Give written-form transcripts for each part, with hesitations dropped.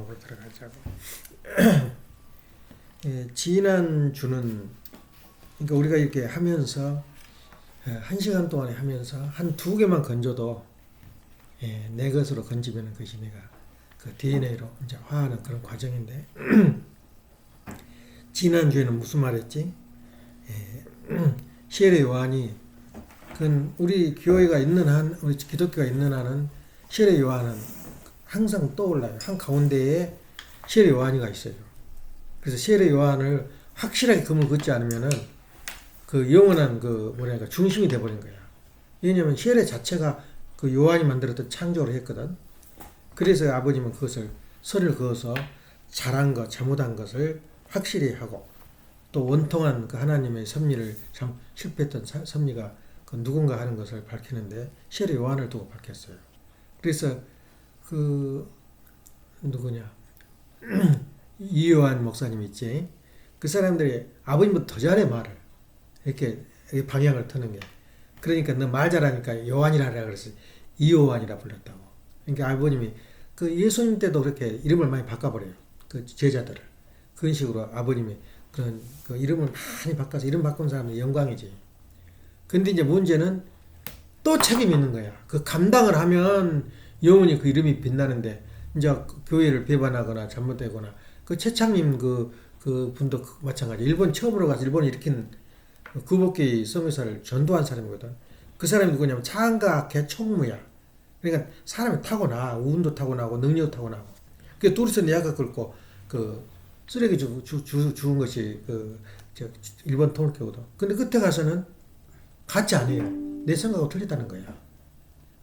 본업으로 들어가자고. 예, 지난주는 그러니까 우리가 이렇게 하면서 1시간 동안에 하면서 한 2개만 건져도 내 것으로 건지면 그것이 내가 그 DNA로 이제 화하는 그런 과정인데 지난주에는 무슨 말했지? 시엘의 요한이 우리 교회가 있는 한, 우리 기독교가 있는 한은 시엘의 요한은 항상 떠올라요. 한 가운데에 시엘의 요한이가 있어요. 그래서 시엘의 요한을 확실하게 금을 긋지 않으면은 그 영원한 중심이 돼버린 거야. 왜냐면 시엘의 자체가 그 요한이 만들었던 창조를 했거든. 그래서 아버님은 그것을 선을 그어서 잘한 것, 잘못한 것을 확실히 하고 또 원통한 그 하나님의 섭리를 참 실패했던 섭리가 그 누군가 하는 것을 밝히는데 시엘의 요한을 두고 밝혔어요. 그래서 그 누구냐 이요한 목사님 있지. 그 사람들이 아버님보다 더 잘해 말을 이렇게 방향을 트는 게. 그러니까 너 말 잘하니까 요한이라 하라 그래서 이요한이라 불렀다고. 그러니까 아버님이 그 예수님 때도 그렇게 이름을 많이 바꿔버려요. 그 제자들을. 그런 식으로 아버님이 그런 그 이름을 많이 바꿔서 이름 바꾼 사람은 영광이지. 근데 이제 문제는 또 책임이 있는 거야. 그 감당을 하면 영원히 그 이름이 빛나는데 이제 교회를 배반하거나 잘못되거나 그 최창림 그 분도 마찬가지. 일본 처음으로 가서 일본을 일으킨 구복기 성교사를 전도한 사람이거든. 그 사람이 누구냐면 창가 개총무야. 그러니까 사람이 타고나 운도 타고나고 능력도 타고나고. 그 둘이서 내가 끌고 그 쓰레기 주운 것이 저 일본 통일교거든. 근데 끝에 가서는 같이 안 해요. 내 생각하고 틀렸다는 거야.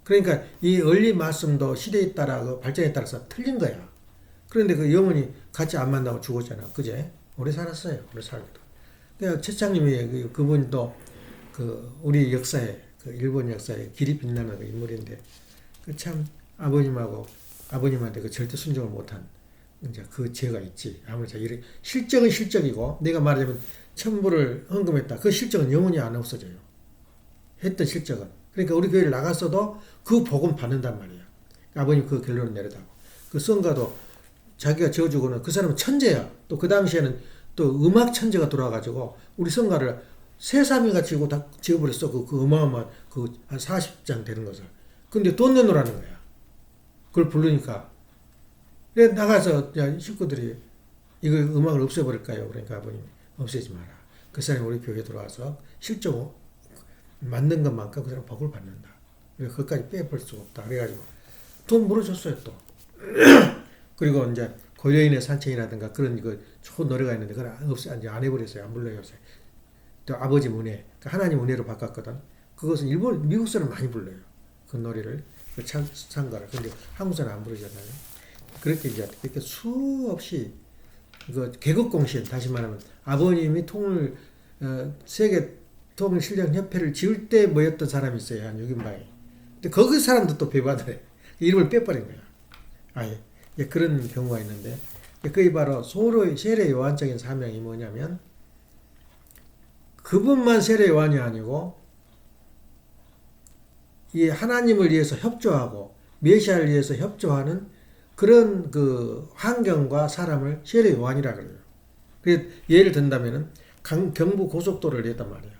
그러니까 이 원리 말씀도 시대에 따라 그 발전에 따라서 틀린 거야. 그런데 그 영혼이 같이 안 만나고 죽었잖아. 그제? 오래 살았어요. 오래 살기도. 그러니까 최창님이 그분도 그 우리 역사에 그 일본 역사에 길이 빛나는 그 인물인데 그 참 아버님한테 그 절대 순종을 못한 이제 그 죄가 있지. 아무래도 이런 실적은 실적이고 내가 말하자면 천부를 헌금했다. 그 실적은 영원히 안 없어져요. 했던 실적은. 그러니까 우리 교회를 나갔어도 그 복음 받는단 말이야. 아버님 그 결론을 내리다고. 그 성가도 자기가 지어주고는 그 사람은 천재야. 또 그 당시에는 또 음악 천재가 돌아가지고 우리 성가를 세사미가 지고 다 지어버렸어. 그 어마어마한 한 40장 되는 것을. 근데 돈 내놓으라는 거야. 그걸 부르니까. 그래 나가서 식구들이 이거 음악을 없애버릴까요? 그러니까 아버님이 없애지 마라. 그 사람이 우리 교회에 들어와서 실적 만든 것만큼 그 사람 복을 받는다. 그것까지 빼볼 수가 없다. 그래가지고 돈 물어줬어요 또. 그리고 이제 고려인의 산책이라든가 그런 좋은 노래가 있는데 그걸 이제 안 해버렸어요. 안 불러요. 또 아버지 은혜, 하나님 은혜로 바꿨거든. 그것은 미국 사람 많이 불러요. 그 노래를 그 찬가를. 근데 한국 사람 안 부르잖아요. 그렇게 이제 이렇게 수없이 개국공신 다시 말하면 아버님이 세계 통일실력협회를 지을 때 모였던 사람이 있어요. 한 6인방이. 근데 거기 사람도 또 배반을 해. 이름을 빼버린 거야. 아예. 그런 경우가 있는데 그게 바로 세례 요한적인 사명이 뭐냐면 그분만 세례 요한이 아니고 이 하나님을 위해서 협조하고 메시아를 위해서 협조하는 그런 그 환경과 사람을 세례 요한이라 그래요. 그래서 예를 든다면은 경부 고속도로를 냈단 말이야.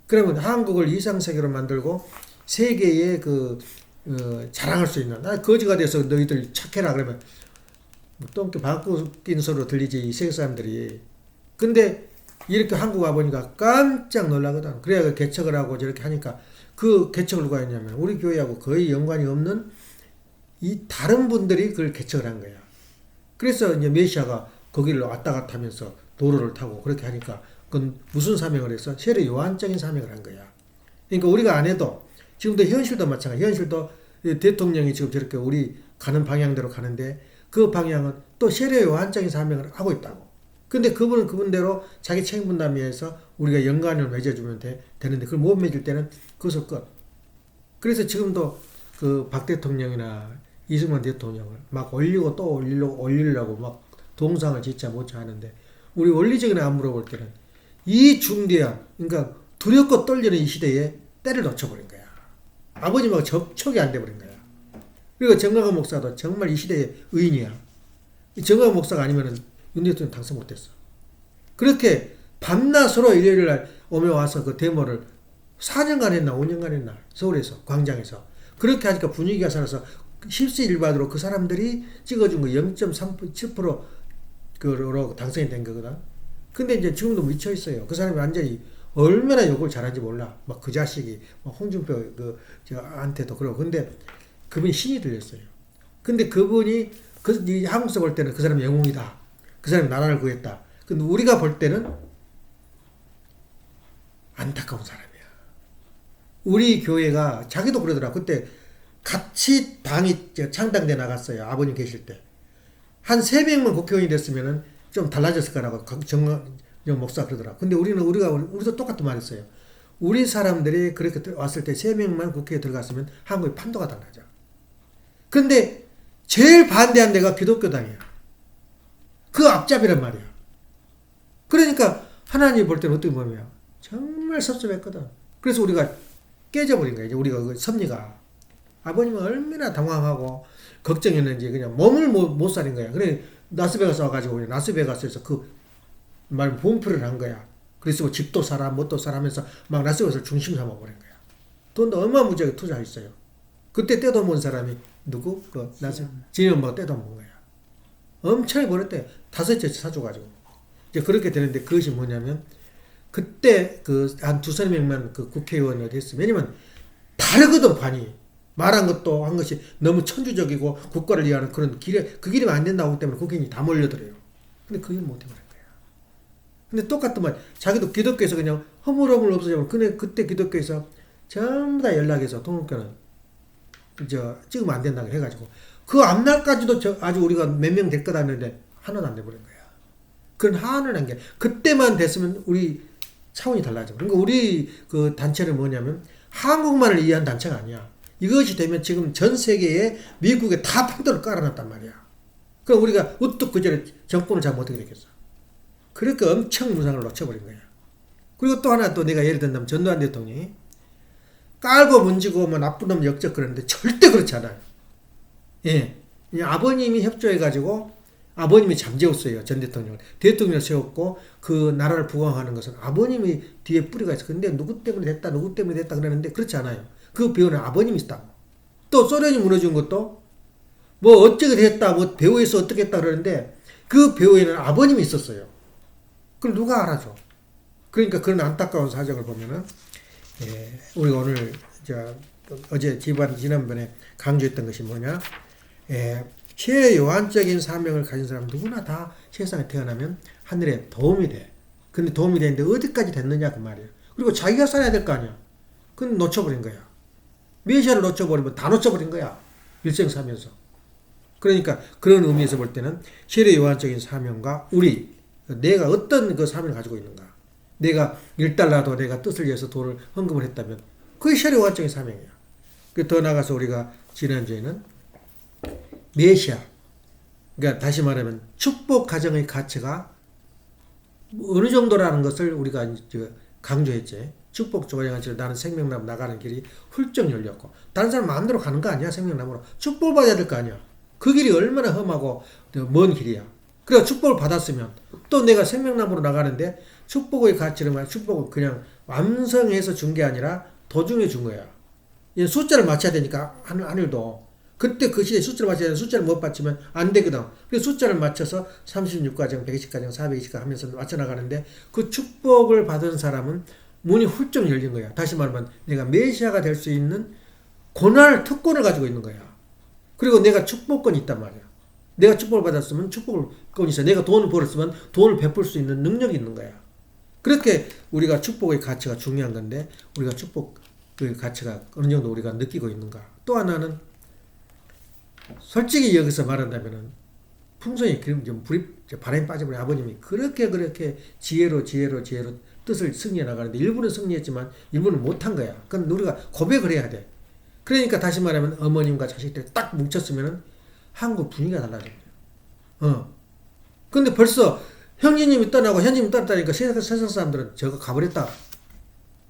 그러면 한국을 이상세계로 만들고 세계에 자랑할 수 있는 거지가 돼서 너희들 착해라 그러면 똥개 바꾸긴 소리로 들리지 이 세계 사람들이. 근데 이렇게 한국 와보니까 깜짝 놀라거든. 그래야 개척을 하고 저렇게 하니까 그 개척을 누가 했냐면 우리 교회하고 거의 연관이 없는 이 다른 분들이 그걸 개척을 한 거야. 그래서 이제 메시아가 거기를 왔다 갔다 하면서 도로를 타고 그렇게 하니까 그건 무슨 사명을 해서 세례 요한적인 사명을 한 거야. 그러니까 우리가 안 해도 지금도 현실도 마찬가지. 현실도 대통령이 지금 저렇게 우리 가는 방향대로 가는데 그 방향은 또 세례 요한적인 사명을 하고 있다고. 근데 그분은 그분대로 자기 책임 분담위에서 우리가 연관을 맺어주면 되는데 그걸 못 맺을 때는 그것을 끝. 그래서 지금도 그 박 대통령이나 이승만 대통령을 막 올리고 또 올리려고 막 동상을 짓자 못자 하는데 우리 원리적인 안 물어볼 때는 이 중대한 그러니까 두렵고 떨리는 이 시대에 때를 놓쳐버린 거야. 아버님하고 접촉이 안 돼버린 거야. 그리고 정강원 목사도 정말 이 시대의 의인이야. 이 정광 목사가 아니면은 윤 대통령 당선 못했어. 그렇게 밤낮으로 일요일 날 오며 와서 그 데모를 4년간 했나 5년간 했나 서울에서 광장에서 그렇게 하니까 분위기가 살아서 십시일반으로 그 사람들이 찍어준 거 0.7%로 당선이 된 거거든. 근데 이제 지금도 미쳐 있어요. 그 사람이 완전히 얼마나 욕을 잘하는지 몰라. 막 그 자식이 홍준표 저한테도 그러고. 근데 그분이 신이 들렸어요. 근데 그분이 이 한국에서 볼 때는 그 사람이 영웅이다. 그 사람이 나라를 구했다. 근데 우리가 볼 때는 안타까운 사람이야. 우리 교회가 자기도 그러더라. 그때 같이 당이 창당돼 나갔어요. 아버님 계실 때. 한 3명만 국회의원이 됐으면은 좀 달라졌을 거라고 정영 목사 그러더라. 근데 우리도 똑같은 말 했어요. 우리 사람들이 그렇게 왔을 때 3명만 국회에 들어갔으면 한국의 판도가 달라져. 근데 제일 반대한 데가 기독교당이야. 그 앞잡이란 말이야. 그러니까 하나님 볼 때는 어떻게 보면 정말 섭섭했거든. 그래서 우리가 깨져버린 거야. 이제 우리가 그 섭리가. 아버님은 얼마나 당황하고 걱정했는지 그냥 몸을 못 살인 거야. 그래 라스베가스 와가지고 라스베가스에서 그 말 본프를 한 거야. 그래서 집도 사라 뭣도 사라 하면서 막 라스베가스를 중심 삼아버린 거야. 돈도 어마무지하게 투자했어요. 그때 떼돈 사람이 누구? 지연뭐 떼돈 번 거야. 엄청 벌었대. 5채 사줘가지고. 이제 그렇게 되는데 그것이 뭐냐면 그때 한 2~3명만 그 국회의원이 됐으면 왜냐면 다르거든 반이. 말한 것도 한 것이 너무 천주적이고 국가를 위하는 그런 그 길이면 안 된다고 하기 때문에 국회의원이 다 몰려들어요. 근데 그 일 못해버린 거야. 근데 똑같은 말, 자기도 기독교에서 그냥 허물허물 없어지면 그때 기독교에서 전부 다 연락해서 통일교는 찍으면 안 된다고 해가지고 그 앞날까지도 아주 우리가 몇 명 될 거다 했는데 하나도 안 돼버린 거야. 그런 하나는 한 게 그때만 됐으면 우리 차원이 달라져. 그러니까 우리 그 단체는 뭐냐면 한국만을 이해한 단체가 아니야. 이것이 되면 지금 전 세계에 미국에 다 판도를 깔아놨단 말이야. 그럼 우리가 우뚝 그 전에 정권을 잡으면 어떻게 되겠어? 그러니까 엄청 무상을 놓쳐버린 거야. 그리고 또 하나 또 내가 예를 든다면 전두환 대통령이 깔고 문지고 뭐 나쁜 놈 역적 그러는데 절대 그렇지 않아요. 예. 아버님이 협조해가지고 아버님이 잠재웠어요. 전 대통령을. 대통령을 세웠고 그 나라를 부강하는 것은 아버님이 뒤에 뿌리가 있어. 근데 누구 때문에 됐다 그러는데 그렇지 않아요. 그 배우는 아버님이 있다고. 또 소련이 무너진 것도 뭐 어떻게 됐다 뭐 배후에서 어떻게 했다 그러는데 그 배후에는 아버님이 있었어요. 그걸 누가 알아줘. 그러니까 그런 안타까운 사정을 보면은 우리가 오늘 어제 지난번에 강조했던 것이 뭐냐 최요한적인 사명을 가진 사람 누구나 다 세상에 태어나면 하늘에 도움이 돼. 근데 도움이 되는데 어디까지 됐느냐 그 말이에요. 그리고 자기가 살아야 될 거 아니야. 그건 놓쳐버린 거야. 메시아를 놓쳐버리면 다 놓쳐버린 거야. 일생 살면서. 그러니까 그런 의미에서 볼 때는 최요한적인 사명과 내가 어떤 그 사명을 가지고 있는가. 내가 1달러도 내가 뜻을 위해서 돈을 헌금을 했다면 그게 최요한적인 사명이야. 더 나아가서 우리가 지난주에는 메시아, 그러니까 다시 말하면 축복 가정의 가치가 어느 정도라는 것을 우리가 강조했지. 축복 조항을 나는 생명나무 나가는 길이 훌쩍 열렸고 다른 사람 마음대로 가는 거 아니야. 생명나무로 축복을 받아야 될 거 아니야. 그 길이 얼마나 험하고 먼 길이야. 그래 축복을 받았으면 또 내가 생명나무로 나가는데 축복의 가치를 축복을 그냥 완성해서 준 게 아니라 도중에 준 거야. 숫자를 맞춰야 되니까 하늘도 그때 그 시대에 숫자를 맞춰야 되는데 숫자를 못 맞추면 안 되거든. 그래서 숫자를 맞춰서 36가정, 120가정, 420가정 하면서 맞춰 나가는데 그 축복을 받은 사람은 문이 훌쩍 열린 거야. 다시 말하면 내가 메시아가 될 수 있는 특권을 가지고 있는 거야. 그리고 내가 축복권이 있단 말이야. 내가 축복을 받았으면 축복권이 있어. 내가 돈을 벌었으면 돈을 베풀 수 있는 능력이 있는 거야. 그렇게 우리가 축복의 가치가 중요한 건데 우리가 축복의 가치가 어느 정도 우리가 느끼고 있는가. 또 하나는 솔직히 여기서 말한다면은 풍성이 좀 바람이 빠져버린 아버님이 그렇게 지혜로 뜻을 승리해 나가는데 일부는 승리했지만 일부는 못한 거야. 그건 우리가 고백을 해야 돼. 그러니까 다시 말하면 어머님과 자식들이 딱 뭉쳤으면은 한국 분위기가 달라져요. 근데 벌써 형제님이 떠나고 현님이 떠났다니까 세상 사람들은 저거 가버렸다.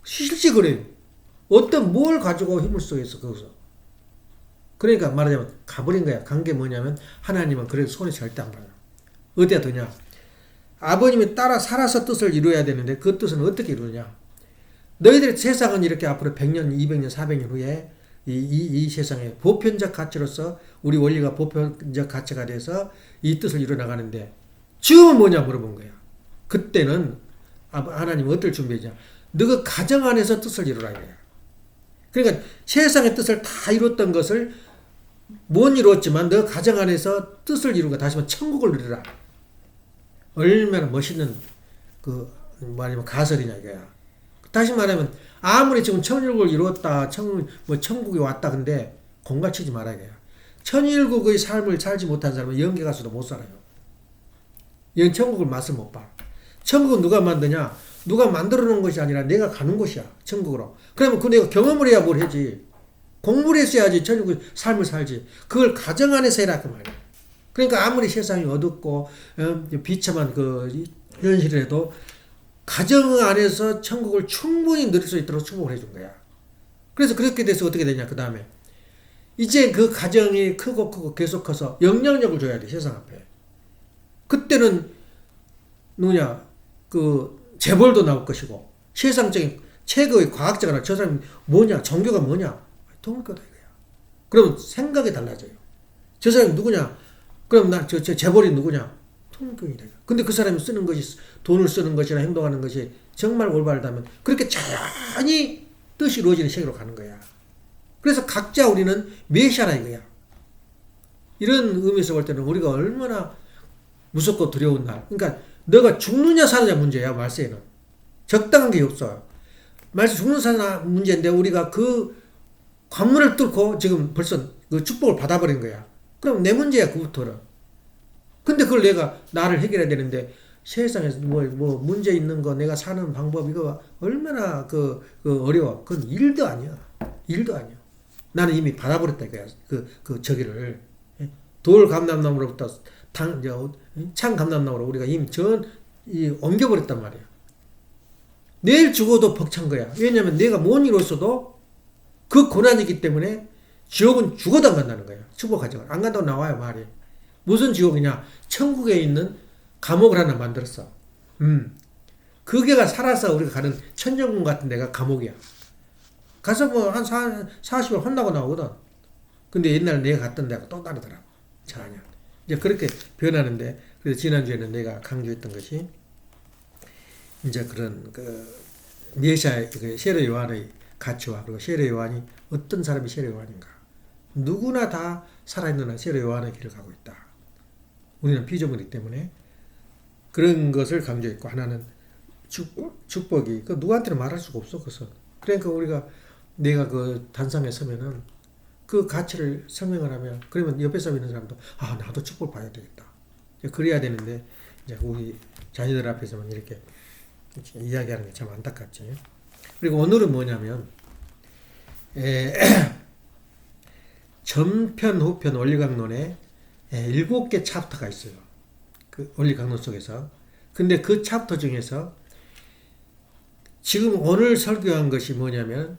실제 그래요. 뭘 가지고 힘을 쓰겠어 거기서. 그러니까 말하자면 가버린 거야. 간 게 뭐냐면 하나님은 그래도 손에 절대 안 봐요. 어디야 되냐? 아버님이 따라 살아서 뜻을 이루어야 되는데 그 뜻은 어떻게 이루느냐? 너희들의 세상은 이렇게 앞으로 100년, 200년, 400년 후에 이 세상에 보편적 가치로서 우리 원리가 보편적 가치가 돼서 이 뜻을 이루어나가는데 지금은 뭐냐 물어본 거야. 그때는 하나님은 어떨 준비했냐? 너가 가정 안에서 뜻을 이루라 이거야. 그러니까 세상의 뜻을 다 이뤘던 것을 못 이뤘지만 너 가정 안에서 뜻을 이루고 다시 말해 천국을 누리라. 얼마나 멋있는 말하면 가설이냐 이거야. 다시 말하면 아무리 지금 천일국을 이루었다, 천국이 왔다 근데 공갈치지 말아야 돼요. 천일국의 삶을 살지 못한 사람은 영계 가서도 못 살아요. 영 천국을 맛을 못 봐. 천국은 누가 만드냐? 누가 만들어 놓은 것이 아니라 내가 가는 곳이야. 천국으로. 그러면 내가 경험을 해야 뭘 하지. 공부를 했어야지 천국의 삶을 살지. 그걸 가정 안에서 해라 그 말이야. 그러니까 아무리 세상이 어둡고 비참한 현실에도 가정 안에서 천국을 충분히 누릴 수 있도록 축복을 해준 거야. 그래서 그렇게 돼서 어떻게 되냐 그 다음에 이제 그 가정이 크고 계속 커서 영향력을 줘야 돼 세상 앞에. 그때는 재벌도 나올 것이고 세상적인 최고의 과학자가 저 사람이 뭐냐 종교가 뭐냐 통일 거다 이거야. 그러면 생각이 달라져요. 저 사람이 누구냐? 그럼 저 재벌이 누구냐? 통일교이다. 근데 그 사람이 쓰는 것이 돈을 쓰는 것이나 행동하는 것이 정말 올바르다면 그렇게 자연히 뜻이 이루어지는 세계로 가는 거야. 그래서 각자 우리는 메시아라 이거야. 이런 의미에서 볼 때는 우리가 얼마나 무섭고 두려운 날. 그러니까 너가 죽느냐 사느냐 문제야 말세에는. 적당한 게 없어요. 말세 죽는 사느냐 문제인데 우리가 그 관문을 뚫고 지금 벌써 그 축복을 받아버린 거야. 그럼 내 문제야 그부터는. 근데 그걸 나를 해결해야 되는데 세상에서 뭐 문제 있는 거 내가 사는 방법 이거 얼마나 어려워. 그건 일도 아니야. 일도 아니야. 나는 이미 받아버렸다 이거야. 저기를 돌 감람나무로부터 창 감람나무로 우리가 이미 옮겨버렸단 말이야. 내일 죽어도 벅찬 거야. 왜냐면 내가 못 이뤘어도 그 고난이기 때문에 지옥은 죽어도 안 간다는 거야. 축복하지 안 간다고 나와요 말이. 무슨 지옥이냐? 천국에 있는 감옥을 하나 만들었어. 그게가 살아서 우리가 가는 천정궁 같은 데가 감옥이야. 가서 뭐 한 40일 혼나고 나오거든. 근데 옛날에 내가 갔던 데가 또 다르더라고. 전혀. 이제 그렇게 변하는데, 그래서 지난주에는 내가 강조했던 것이, 이제 그런, 메시아의, 세례 요한의 가치와, 그리고 세례 요한이 어떤 사람이 세례 요한인가. 누구나 다 살아있는 한 세례 요한의 길을 가고 있다. 우리는 피조물이기 때문에 그런 것을 강조했고, 하나는 축복이, 누구한테는 말할 수가 없어, 그것은. 그러니까 내가 단상에 서면은 그 가치를 설명을 하면, 그러면 옆에 서 있는 사람도, 나도 축복을 받아야 되겠다. 그래야 되는데, 이제 우리 자녀들 앞에서만 이렇게 이야기하는 게 참 안타깝지. 그리고 오늘은 뭐냐면, 전편, 후편 원리강론에 7개 챕터가 있어요. 그 원리강론 속에서. 근데 그 챕터 중에서 지금 오늘 설교한 것이 뭐냐면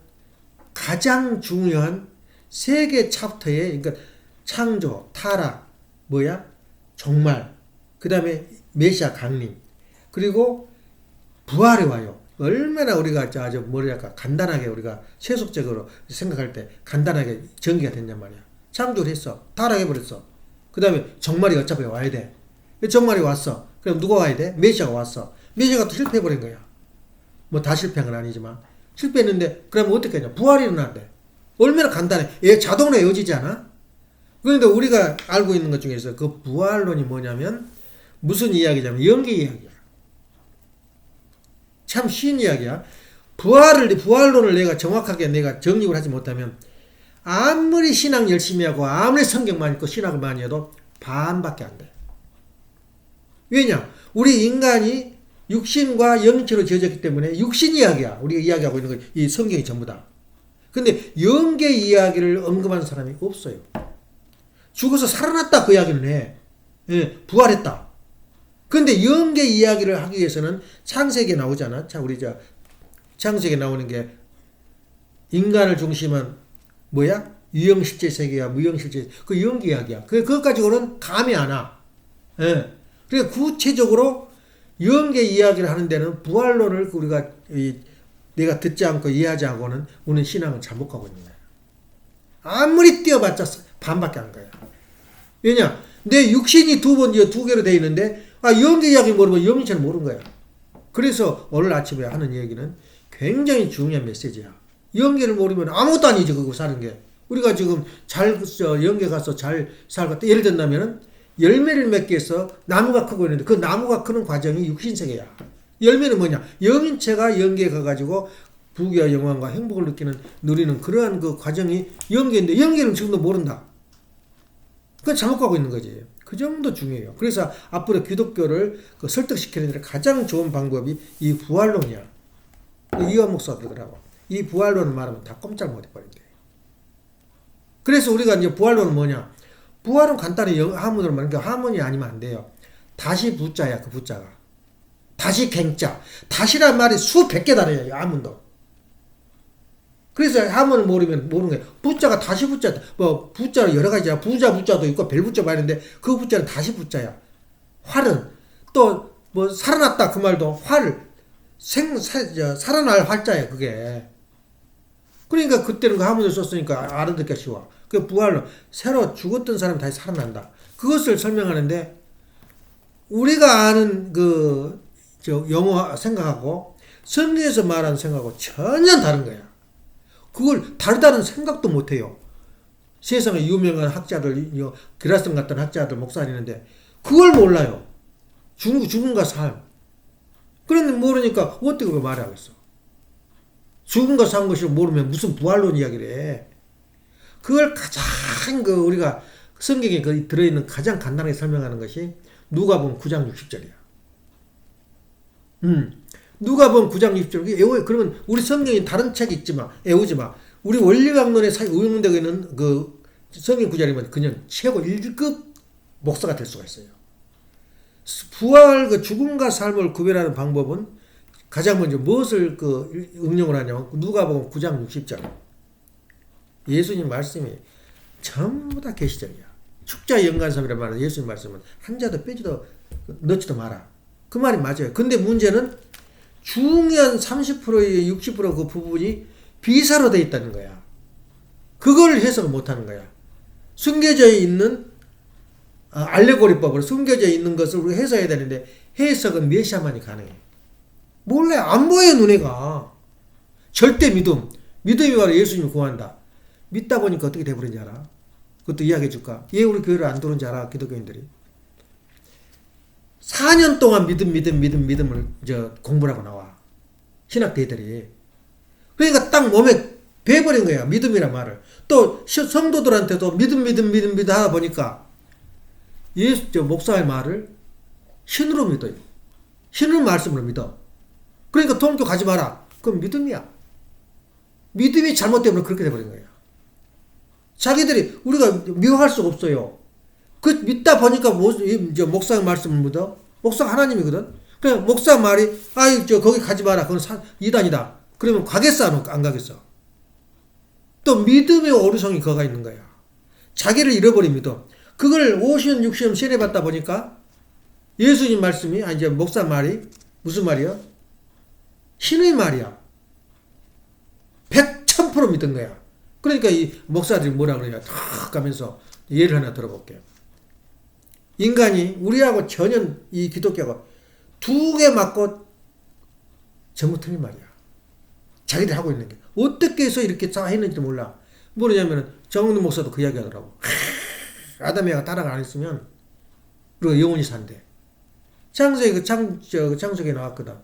가장 중요한 3개 챕터에, 그러니까 창조, 타락, 종말, 그 다음에 메시아 강림, 그리고 부활에 와요. 얼마나 우리가 간단하게 우리가 세속적으로 생각할 때 간단하게 전개가 됐냔 말이야. 창조를 했어. 타락해버렸어. 그 다음에 정말이 어차피 와야 돼. 정말이 왔어. 그럼 누가 와야 돼? 메시아가 왔어. 메시아가 또 실패해버린 거야. 뭐 다 실패한 건 아니지만 실패했는데 그러면 어떻게 하냐? 부활이 일어난대. 얼마나 간단해. 자동으로 이어지지 않아? 그런데 우리가 알고 있는 것 중에서 그 부활론이 뭐냐면 무슨 이야기냐면 영계 이야기야. 참 쉬운 이야기야. 부활론을 내가 정확하게 내가 정립을 하지 못하면 아무리 신앙 열심히 하고 아무리 성경만 읽고 신학을 많이 해도 반밖에 안 돼. 왜냐? 우리 인간이 육신과 영체로 지어졌기 때문에 육신 이야기야. 우리가 이야기하고 있는 거 이 성경이 전부 다. 근데 영계 이야기를 언급하는 사람이 없어요. 죽어서 살아났다 그 이야기는 해. 부활했다. 근데 영계 이야기를 하기 위해서는 창세기에 나오잖아. 우리 창세기에 나오는 게 인간을 중심한 유형실제 세계야, 무형실제, 그 영계 이야기야. 그것 가지고는 감이 안 와. 그러니까 구체적으로 영계 이야기를 하는 데는 부활론을 우리가 내가 듣지 않고 이해하지 않고는 우리는 신앙을 잘못 가고 있는 거야. 아무리 뛰어봤자 반밖에 안 가요. 왜냐? 내 육신이 두 개로 돼 있는데 영계 이야기 모르면 영신을 모르는 거야. 그래서 오늘 아침에 하는 얘기는 굉장히 중요한 메시지야. 영계를 모르면 아무것도 아니지 그거 사는 게. 우리가 지금 영계 가서 잘 살고 예를 든다면은 열매를 맺기 위해서 나무가 크고 있는데 그 나무가 크는 과정이 육신세계야. 열매는 뭐냐? 영인체가 영계에 가가지고 부귀와 영광과 행복을 누리는 그러한 그 과정이 영계인데 영계는 지금도 모른다. 그건 잘못 가고 있는 거지. 그 정도 중요해요. 그래서 앞으로 기독교를 설득시키는 데 가장 좋은 방법이 이 부활론이야. 이완 목사가 그러더라고. 이 부활론을 말하면 다 꼼짝 못 해버린대. 그래서 우리가 이제 부활론은 뭐냐? 부활은 간단히 하문으로 말하니까 하문이 아니면 안 돼요. 다시 부자야, 그 부자가. 다시 갱자. 다시란 말이 수백 개 달아요, 하문도. 그래서 하문을 모르면 모르는 거예요. 부자가 다시 부자, 부자는 여러 가지야. 부자도 있고 별부자 많은데 그 부자는 다시 부자야. 활은 또 살아났다 그 말도 살아날 활자야, 그게. 그러니까 그때는 그 하문을 썼으니까 알아듣기가 쉬워. 그 부활로 새로 죽었던 사람이 다시 살아난다. 그것을 설명하는데 우리가 아는 영어 생각하고 성경에서 말하는 생각하고 전혀 다른 거야. 그걸 다르다는 생각도 못 해요. 세상에 유명한 학자들, 기라성 같은 학자들, 목사님 있는데 그걸 몰라요. 죽음과 삶. 그런데 모르니까 어떻게 그걸 말하겠어. 죽음과 산 것을 모르면 무슨 부활론 이야기를 해. 그걸 가장 우리가 성경에 들어있는 가장 간단하게 설명하는 것이 누가복음 9장 60절이야. 누가복음 9장 60절. 그러면 우리 성경에 다른 책이 있지만 애우지 마. 우리 원리강론에 응용되고 있는 그 성경 구절이면 그냥 최고 1급 목사가 될 수가 있어요. 부활 죽음과 삶을 구별하는 방법은 가장 먼저 무엇을 응용을 하냐면 누가복음 9장 60절. 예수님 말씀이 전부 다 계시적이야. 축자 연간섭이라는 말은 예수님 말씀은 한 자도 빼지도 넣지도 마라. 그 말이 맞아요. 근데 문제는 중요한 30%의 60%그 부분이 비사로 되어 있다는 거야. 그걸 해석을 못하는 거야. 숨겨져 있는 알레고리법으로 숨겨져 있는 것을 우리가 해석해야 되는데 해석은 메시아만이 가능해. 몰래 안 보여 눈에가. 절대 믿음이 바로 예수님을 구한다. 믿다 보니까 어떻게 돼버린지 알아? 그것도 이야기해 줄까? 왜 우리 교회를 안 들어온지 알아? 기독교인들이 4년 동안 믿음을 공부를 하고 나와. 신학대들이. 그러니까 딱 몸에 배버린 거야. 믿음이란 말을. 또 성도들한테도 믿음 하다 보니까 목사의 말을 신으로 믿어요. 신의 말씀으로 믿어. 그러니까 통교 가지 마라. 그건 믿음이야. 믿음이 잘못되면 그렇게 돼버린 거야. 자기들이 우리가 미워할 수가 없어요. 그 믿다 보니까 목사의 말씀을 믿어. 목사가 하나님이거든. 그냥 목사 말이 거기 가지 마라. 그건 이단이다. 그러면 가겠어 안 가겠어. 또 믿음의 오류성이 거가 있는 거야. 자기를 잃어버린 믿음. 그걸 50년 60년 세뇌받다 보니까 예수님 말씀이 목사 말이 무슨 말이야? 신의 말이야. 100% 믿은 거야. 그러니까 이 목사들이 뭐라 그러냐 탁 가면서 예를 하나 들어볼게요. 인간이 우리하고 전혀 이 기독교가 두 개 맞고 전부 틀린 말이야. 자기들 하고 있는 게 어떻게 해서 이렇게 다 했는지 몰라. 뭐냐면은 정은우 목사도 그 이야기 하더라고. 아담이가 따라가 안 했으면 우리가 영원히 산대. 창세기 창세기에 나왔거든.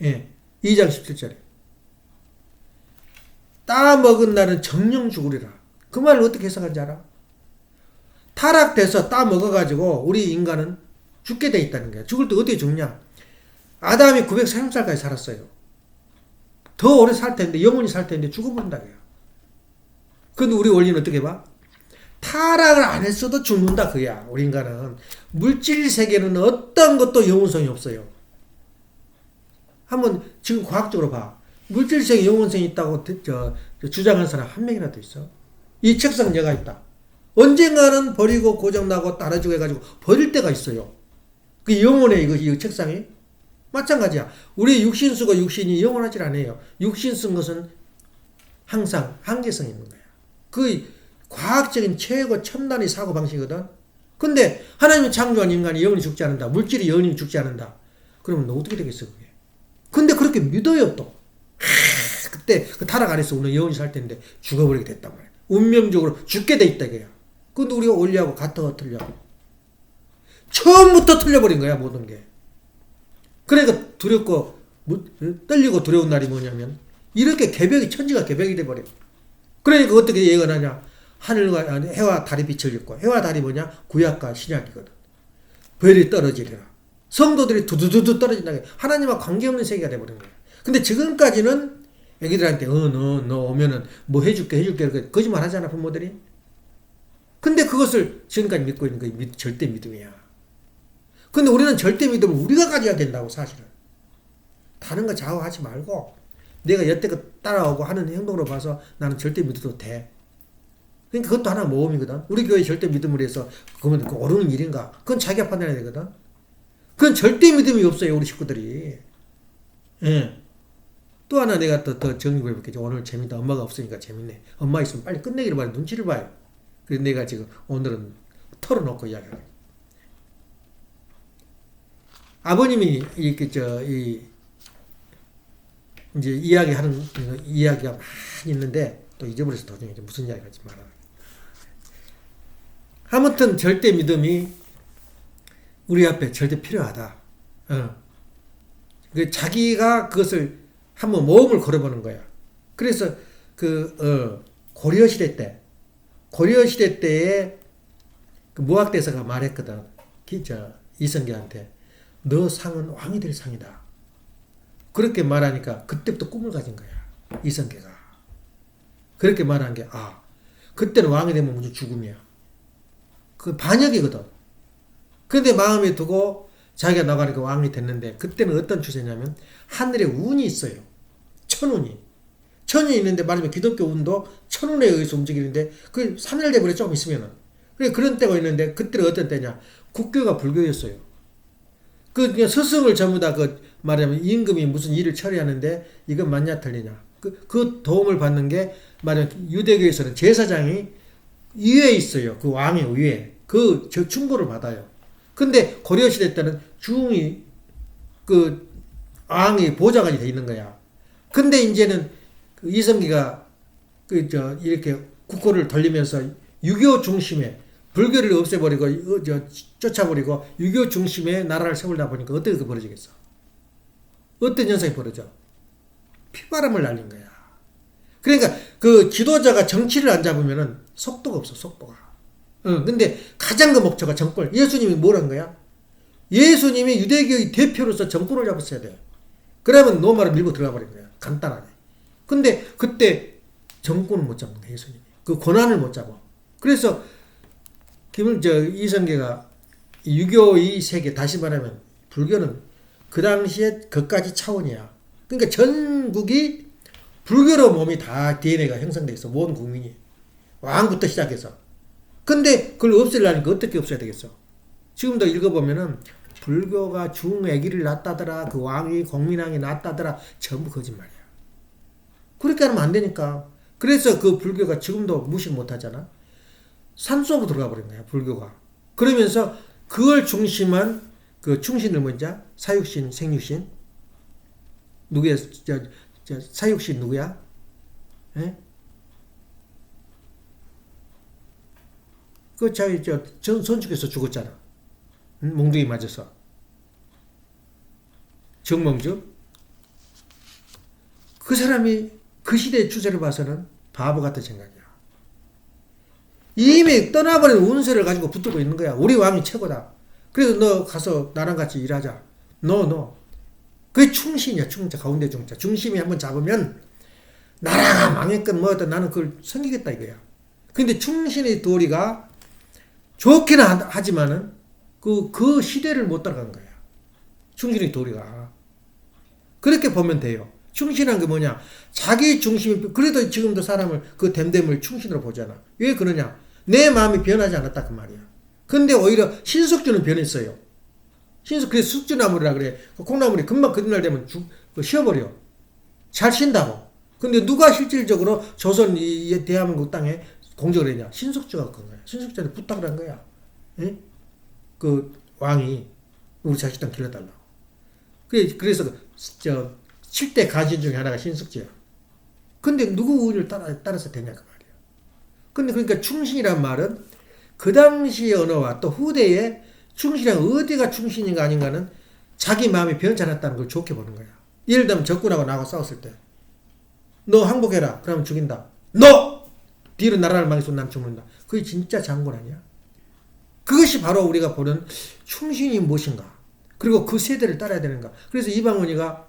예, 2장 17절에 따 먹은 날은 정령 죽으리라. 그 말을 어떻게 해석하는지 알아? 타락돼서 따 먹어가지고 우리 인간은 죽게 돼 있다는 거야. 죽을 때 어떻게 죽냐? 아담이 930살까지 살았어요. 더 오래 살 텐데, 영원히 살 텐데 죽어버린다. 근데 우리 원리는 어떻게 봐? 타락을 안 했어도 죽는다. 그야. 우리 인간은. 물질 세계는 어떤 것도 영원성이 없어요. 한번 지금 과학적으로 봐. 물질 세계 영원성이 있다고 주장하는 사람 한 명이라도 있어. 이 책상 얘가 있다. 언젠가는 버리고 고장나고 떨어지고 해가지고 버릴 때가 있어요. 그 영원해, 이 책상이? 마찬가지야. 우리 육신수가 육신이 영원하지 않아요. 육신 쓴 것은 항상 한계성이 있는 거야. 그 과학적인 최고 첨단의 사고방식이거든. 근데 하나님이 창조한 인간이 영원히 죽지 않는다. 물질이 영원히 죽지 않는다. 그러면 너 어떻게 되겠어, 그게? 근데 그렇게 믿어요, 또. 그때 그 타락 안에서 우리는 영원히 살 텐데 죽어버리게 됐단 말이야. 운명적으로 죽게 돼 있다, 이거야. 근데 우리가 원리하고 같아, 틀려? 처음부터 틀려버린 거야, 모든 게. 그러니까 두렵고, 떨리고 두려운 날이 뭐냐면, 이렇게 천지가 개벽이 돼버려. 그러니까 어떻게 예언하냐? 하늘과, 해와 달이 빛을 잃고, 해와 달이 뭐냐? 구약과 신약이거든. 별이 떨어지리라. 성도들이 두두두두 떨어진다. 하나님과 관계없는 세계가 돼버린 거야. 근데 지금까지는 애기들한테, 너 오면은 뭐 해줄게. 거짓말 하잖아, 부모들이. 근데 그것을 지금까지 믿고 있는 게 절대 믿음이야. 근데 우리는 절대 믿음을 우리가 가져야 된다고, 사실은. 다른 거 좌우하지 말고, 내가 여태껏 따라오고 하는 행동으로 봐서 나는 절대 믿어도 돼. 그러니까 그것도 하나 모험이거든. 우리 교회 절대 믿음을 해서, 그러면 그 옳은 일인가? 그건 자기가 판단해야 되거든. 그건 절대 믿음이 없어요, 우리 식구들이. 예. 또 하나 내가 더 정리해 볼게요. 오늘 재밌다. 엄마가 없으니까 재밌네. 엄마 있으면 빨리 끝내기를 봐요. 눈치를 봐요. 그래서 내가 지금 오늘은 털어놓고 이야기하고. 아버님이 이렇게 이제 이야기가 많이 있는데 또 잊어버려서 도중에 무슨 이야기 하지 말아. 아무튼 절대 믿음이 우리 앞에 절대 필요하다. 자기가 그것을 한번 모험을 걸어보는 거야. 그래서 고려시대 때에 그 무학대사가 말했거든. 이성계한테 너 상은 왕이 될 상이다. 그렇게 말하니까 그때부터 꿈을 가진 거야. 이성계가. 그렇게 말한 게 그때는 왕이 되면 무슨 죽음이야. 그 반역이거든. 근데 마음에 두고 자기가 나가니까 왕이 됐는데 그때는 어떤 추세냐면 하늘에 운이 있어요. 천운이 있는데 말하면 기독교 운도 천운에 의해서 움직이는데 그 3일 돼버려 조금 있으면은. 그런 때가 있는데 그때는 어떤 때냐. 국교가 불교였어요. 그냥 스승을 전부 다 말하면 임금이 무슨 일을 처리하는데 이건 맞냐 틀리냐. 그 도움을 받는 게 말하면 유대교에서는 제사장이 위에 있어요. 그 왕의 위에. 저 충고를 받아요. 근데 고려시대 때는 중이 왕이 보좌관이 돼 있는 거야. 근데 이제는 이성기가 이렇게 국호를 돌리면서 유교 중심에 불교를 없애버리고 쫓아버리고 유교 중심에 나라를 세우다 보니까 어떻게 벌어지겠어? 어떤 현상이 벌어져? 피바람을 날린 거야. 그러니까 그 지도자가 정치를 안 잡으면은 속도가 없어, 속도가. 근데 가장 그 목표가 정권. 예수님이 뭘 한 거야? 예수님이 유대교의 대표로서 정권을 잡았어야 돼. 그러면 로마를 밀고 들어가 버린 거야. 간단하게. 근데 그때 정권을 못 잡는 거야, 예수님이. 그 권한을 못 잡아. 그래서 이성계가 유교의 세계, 다시 말하면 불교는 그 당시에 그까지 차원이야. 그러니까 전국이 불교로 몸이 다 DNA가 형성돼 있어. 모든 국민이. 왕부터 시작해서. 근데 그걸 없애려니까 어떻게 없애야 되겠어? 지금도 읽어보면은 불교가 중애기를 낳다더라. 그 왕이 공민왕이 낳다더라. 전부 거짓말이야. 그렇게 하면 안 되니까. 그래서 그 불교가 지금도 무식 못하잖아. 산속으로 들어가 버린 거야, 불교가. 그러면서 그걸 중심한 그 충신을 뭐냐? 사육신, 생육신. 누구야? 사육신 누구야? 예? 선축에서 죽었잖아. 응? 몽둥이 맞아서. 정몽주. 그 사람이 그 시대의 추세를 봐서는 바보 같은 생각이야. 이미 떠나버린 운세를 가지고 붙들고 있는 거야. 우리 왕이 최고다. 그래서 너 가서 나랑 같이 일하자. 그게 충신이야. 가운데 중자. 중심이 한번 잡으면 나라가 망했건 뭐든 나는 그걸 섬기겠다 이거야. 근데 충신의 도리가 좋기는 하지만은 그 시대를 못 따라간 거야. 충신의 도리가. 그렇게 보면 돼요. 충신한 게 뭐냐? 자기 중심이, 그래도 지금도 사람을 그 됨됨을 충신으로 보잖아. 왜 그러냐? 내 마음이 변하지 않았다 그 말이야. 근데 오히려 신석주는 변했어요. 그래서 숙주나물이라 그래. 그 콩나물이 금방 그날 되면 쉬어버려. 잘 쉰다고. 근데 누가 실질적으로 조선 이 대한민국 땅에 공적을 했냐? 신숙주가 그런 거야. 신숙주한테 부탁을 한 거야. 예? 그 왕이 우리 자식들 길러달라고. 그래서 저 7대 가신 중에 하나가 신숙주야. 근데 누구 운을 따라서 되냐 그 말이야. 근데 그러니까 충신이란 말은 그 당시 언어와 또 후대에 충신이란 어디가 충신인가 아닌가는 자기 마음이 변찮았다는 걸 좋게 보는 거야. 예를 들면 적군하고 나하고 싸웠을 때 너 항복해라. 그러면 죽인다. 너! 뒤로 나라를 망해서 난 죽는다. 그게 진짜 장군 아니야? 그것이 바로 우리가 보는 충신이 무엇인가. 그리고 그 세대를 따라야 되는가. 그래서 이방원이가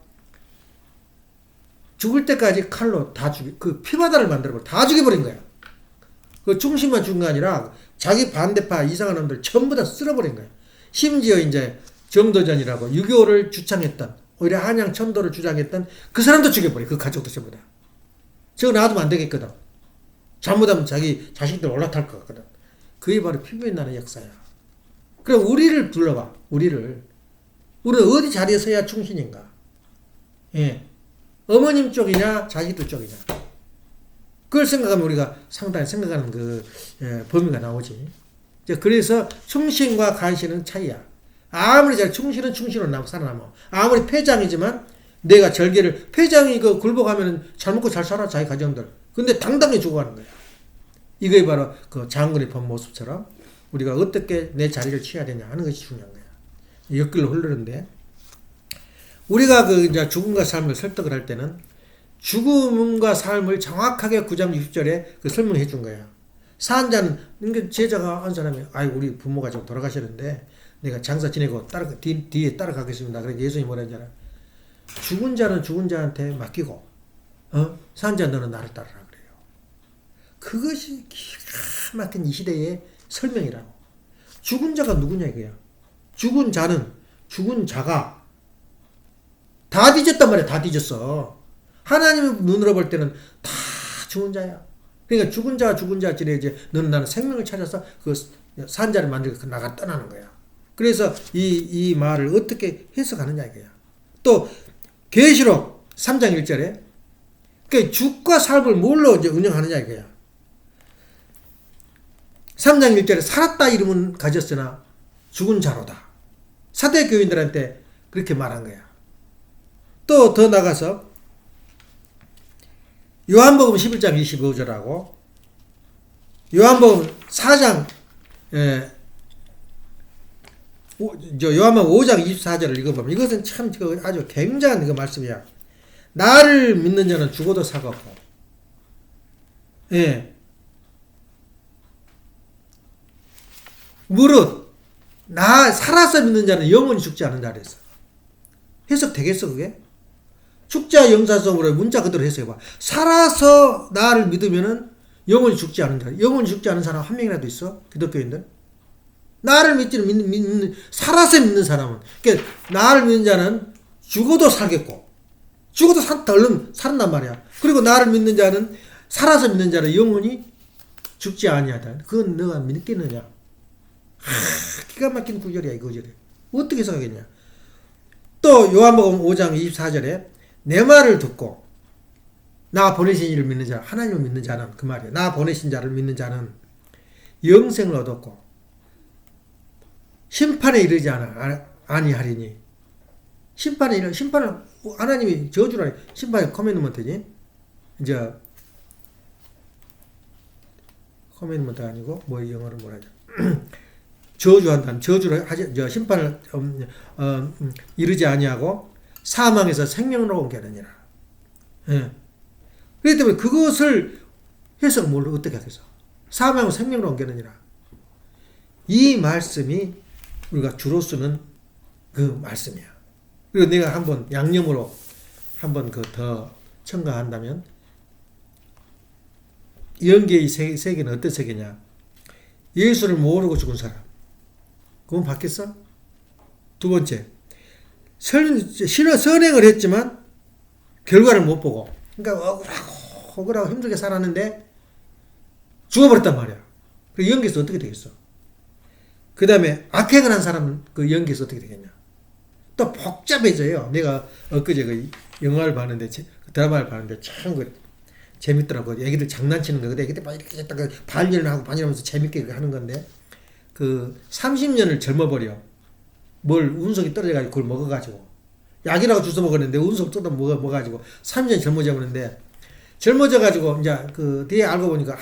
죽을 때까지 칼로 다 그 피바다를 만들어버려. 다 죽여버린 거야. 그 충신만 죽은 게 아니라 자기 반대파 이상한 놈들 전부 다 쓸어버린 거야. 심지어 이제 정도전이라고 6.25를 주창했던, 오히려 한양 천도를 주장했던 그 사람도 죽여버려. 그 가족도 전부 다. 저거 놔두면 안 되겠거든. 잘못하면 자기 자식들 올라탈 것 같거든. 그게 바로 피부에 나는 역사야. 그래, 우리를 불러봐. 우리는 어디 자리에 서야 충신인가? 예. 어머님 쪽이냐, 자식들 쪽이냐. 그걸 생각하면 우리가 상당히 생각하는 범위가 나오지. 그래서 충신과 간신은 차이야. 아무리 잘 충신은 충신으로 살아남아. 아무리 패장이지만 내가 패장이 굴복하면 잘 먹고 잘 살아, 자기 가정들. 근데 당당히 죽어가는 거야. 이게 바로 그 장군의 본 모습처럼 우리가 어떻게 내 자리를 취해야 되냐 하는 것이 중요한 거야. 옆길로 흐르는데, 우리가 이제 죽음과 삶을 설득을 할 때는 죽음과 삶을 정확하게 9장 60절에 설명해 준 거야. 사한자는, 제자가 한 사람이, 우리 부모가 좀 돌아가셨는데, 내가 장사 지내고 뒤에 따라가겠습니다. 그래서 예수님이 뭐라 했잖아. 죽은 자는 죽은 자한테 맡기고, 사한자 너는 나를 따르라 그래요. 그것이 기가 막힌 이 시대의 설명이라고. 죽은 자가 누구냐 이거야. 죽은 자가 다 뒤졌단 말이야. 다 뒤졌어. 하나님의 눈으로 볼 때는 다 죽은 자야. 그러니까 죽은 자 지내 이제 너는 나는 생명을 찾아서 그 산자를 만들고 나가 떠나는 거야. 그래서 이 말을 어떻게 해석하느냐 이거야. 또 계시록 3장 1절에 그러니까 죽과 삶을 뭘로 이제 운영하느냐 이거야. 3장 1절에 살았다 이름은 가졌으나 죽은 자로다. 사대 교인들한테 그렇게 말한 거야. 또 더 나가서 요한복음 11장 25절하고 요한복음 4장 요한복음 5장 24절을 읽어보면 이것은 참 아주 굉장한 그 말씀이야. 나를 믿는 자는 죽어도 살겠고, 예. 무릇 살아서 믿는 자는 영원히 죽지 않은 자라 했어. 해석 되겠어 그게? 축자 영사성으로 문자 그대로 해석해봐. 살아서 나를 믿으면은 영원히 죽지 않은 자. 영원히 죽지 않은 사람 한 명이라도 있어? 기독교인들? 나를 살아서 믿는 사람은, 그러니까 나를 믿는 자는 죽어도 살겠고, 죽어도 얼른 살았단 말이야. 그리고 나를 믿는 자는, 살아서 믿는 자는 영원히 죽지 아니하다. 그건 너가 믿겠느냐? 기가 막힌 구절이야, 이 구절이. 어떻게 생각하겠냐? 또 요한복음 5장 24절에 내 말을 듣고 나 보내신 이를 믿는 자, 하나님을 믿는 자는, 그 말이야. 나 보내신 자를 믿는 자는 영생을 얻었고 심판에 이르지 아니하리니. 심판을 하나님이 저주라. 심판에 커맨드먼트지. 이제 커맨드먼트 아니고 영어로 뭐라 하죠? 저주한다는, 저주를 하지, 심판을 이르지 아니하고 사망에서 생명으로 옮게 하느니라. 예. 그렇기 때문에 그것을 해석을 뭘로 어떻게 하겠어? 사망으로 생명으로 옮게 하느니라. 이 말씀이 우리가 주로 쓰는 그 말씀이야. 그리고 내가 한번 양념으로 한번 더 첨가한다면, 영계의 세계는 어떤 세계냐? 예수를 모르고 죽은 사람. 그건 받겠어? 두 번째, 선행을 했지만 결과를 못 보고, 그러니까 억울하고 힘들게 살았는데 죽어버렸단 말이야. 그 영계에서 어떻게 되겠어? 그 다음에 악행을 한 사람은 그 영계에서 어떻게 되겠냐? 또 복잡해져요. 내가 엊그제 그 영화를 봤는데, 드라마를 봤는데 참 그 재밌더라고. 애기들 장난치는 거. 근데 애기들 막 이렇게 했다가 반일하고 반일하면서 재밌게 하는 건데, 그 30년을 젊어버려. 뭘 운석이 떨어져가지고 그걸 먹어가지고. 약이라고 주워 먹었는데 운석 뜯어 먹어가지고 30년 젊어져버렸는데, 젊어져가지고 이제 그 뒤에 알고 보니까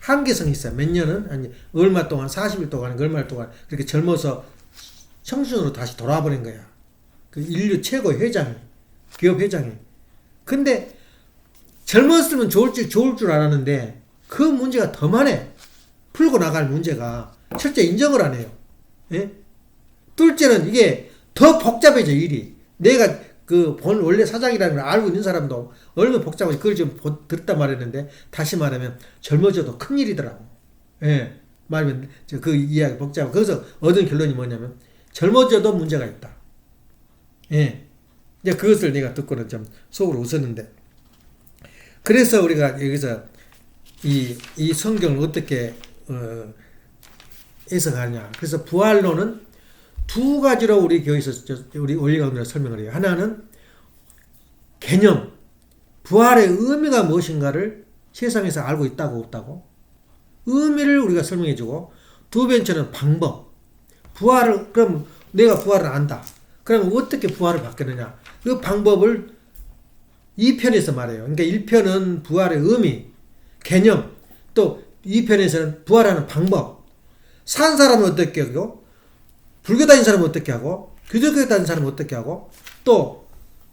한계성이 있어요. 몇 년은, 아니, 얼마 동안, 40일 동안, 얼마 동안 그렇게 젊어서 청춘으로 다시 돌아와 버린 거야. 그 인류 최고 회장이, 기업 회장이. 근데 젊었으면 좋을 줄 알았는데 그 문제가 더 많아. 풀고 나갈 문제가 실제 인정을 안 해요. 예? 둘째는 이게 더 복잡해져, 일이. 내가 원래 사장이라는 걸 알고 있는 사람도 얼마나 복잡한지 그걸 좀 들었단 말했는데, 다시 말하면 젊어져도 큰일이더라고. 예. 말하면 그 이야기 복잡하고, 거기서 얻은 결론이 뭐냐면 젊어져도 문제가 있다. 예. 이제 그것을 내가 듣고는 좀 속으로 웃었는데, 그래서 우리가 여기서 이 성경을 어떻게 해석하냐. 그래서 부활론은 두 가지로 우리 교회에서 우리 올리가운데로 설명을 해요. 하나는 개념, 부활의 의미가 무엇인가를 세상에서 알고 있다고 없다고, 의미를 우리가 설명해주고, 두 번째는 방법. 그럼 내가 부활을 안다. 그럼 어떻게 부활을 받겠느냐. 그 방법을 2편에서 말해요. 그러니까 1편은 부활의 의미, 개념, 또 2편에서는 부활하는 방법. 산 사람은 어떻게 하고, 불교 다닌 사람은 어떻게 하고, 기독교 다닌 사람은 어떻게 하고, 또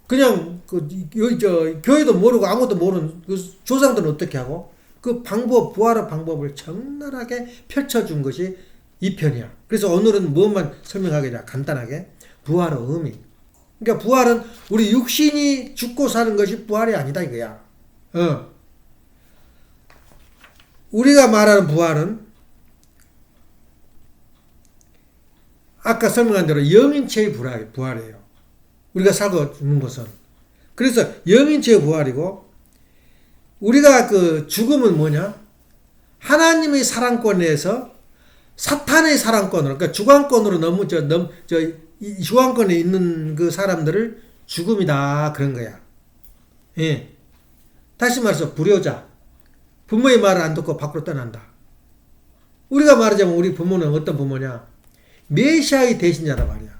그냥 교회도 모르고 아무것도 모르는 그 조상들은 어떻게 하고, 그 방법, 부활의 방법을 적나라하게 펼쳐준 것이 2편이야. 그래서 오늘은 무엇만 설명하겠냐. 간단하게 부활의 의미. 그러니까 부활은 우리 육신이 죽고 사는 것이 부활이 아니다 이거야. 우리가 말하는 부활은 아까 설명한 대로 영인체의 부활이에요. 우리가 살고 죽는 것은. 그래서 영인체의 부활이고, 우리가 그 죽음은 뭐냐? 하나님의 사랑권에서 사탄의 사랑권으로, 그러니까 주관권으로 주관권에 있는 그 사람들을 죽음이다 그런 거야. 예. 다시 말해서 불효자, 부모의 말을 안 듣고 밖으로 떠난다. 우리가 말하자면 우리 부모는 어떤 부모냐? 메시아의 대신자란 말이야.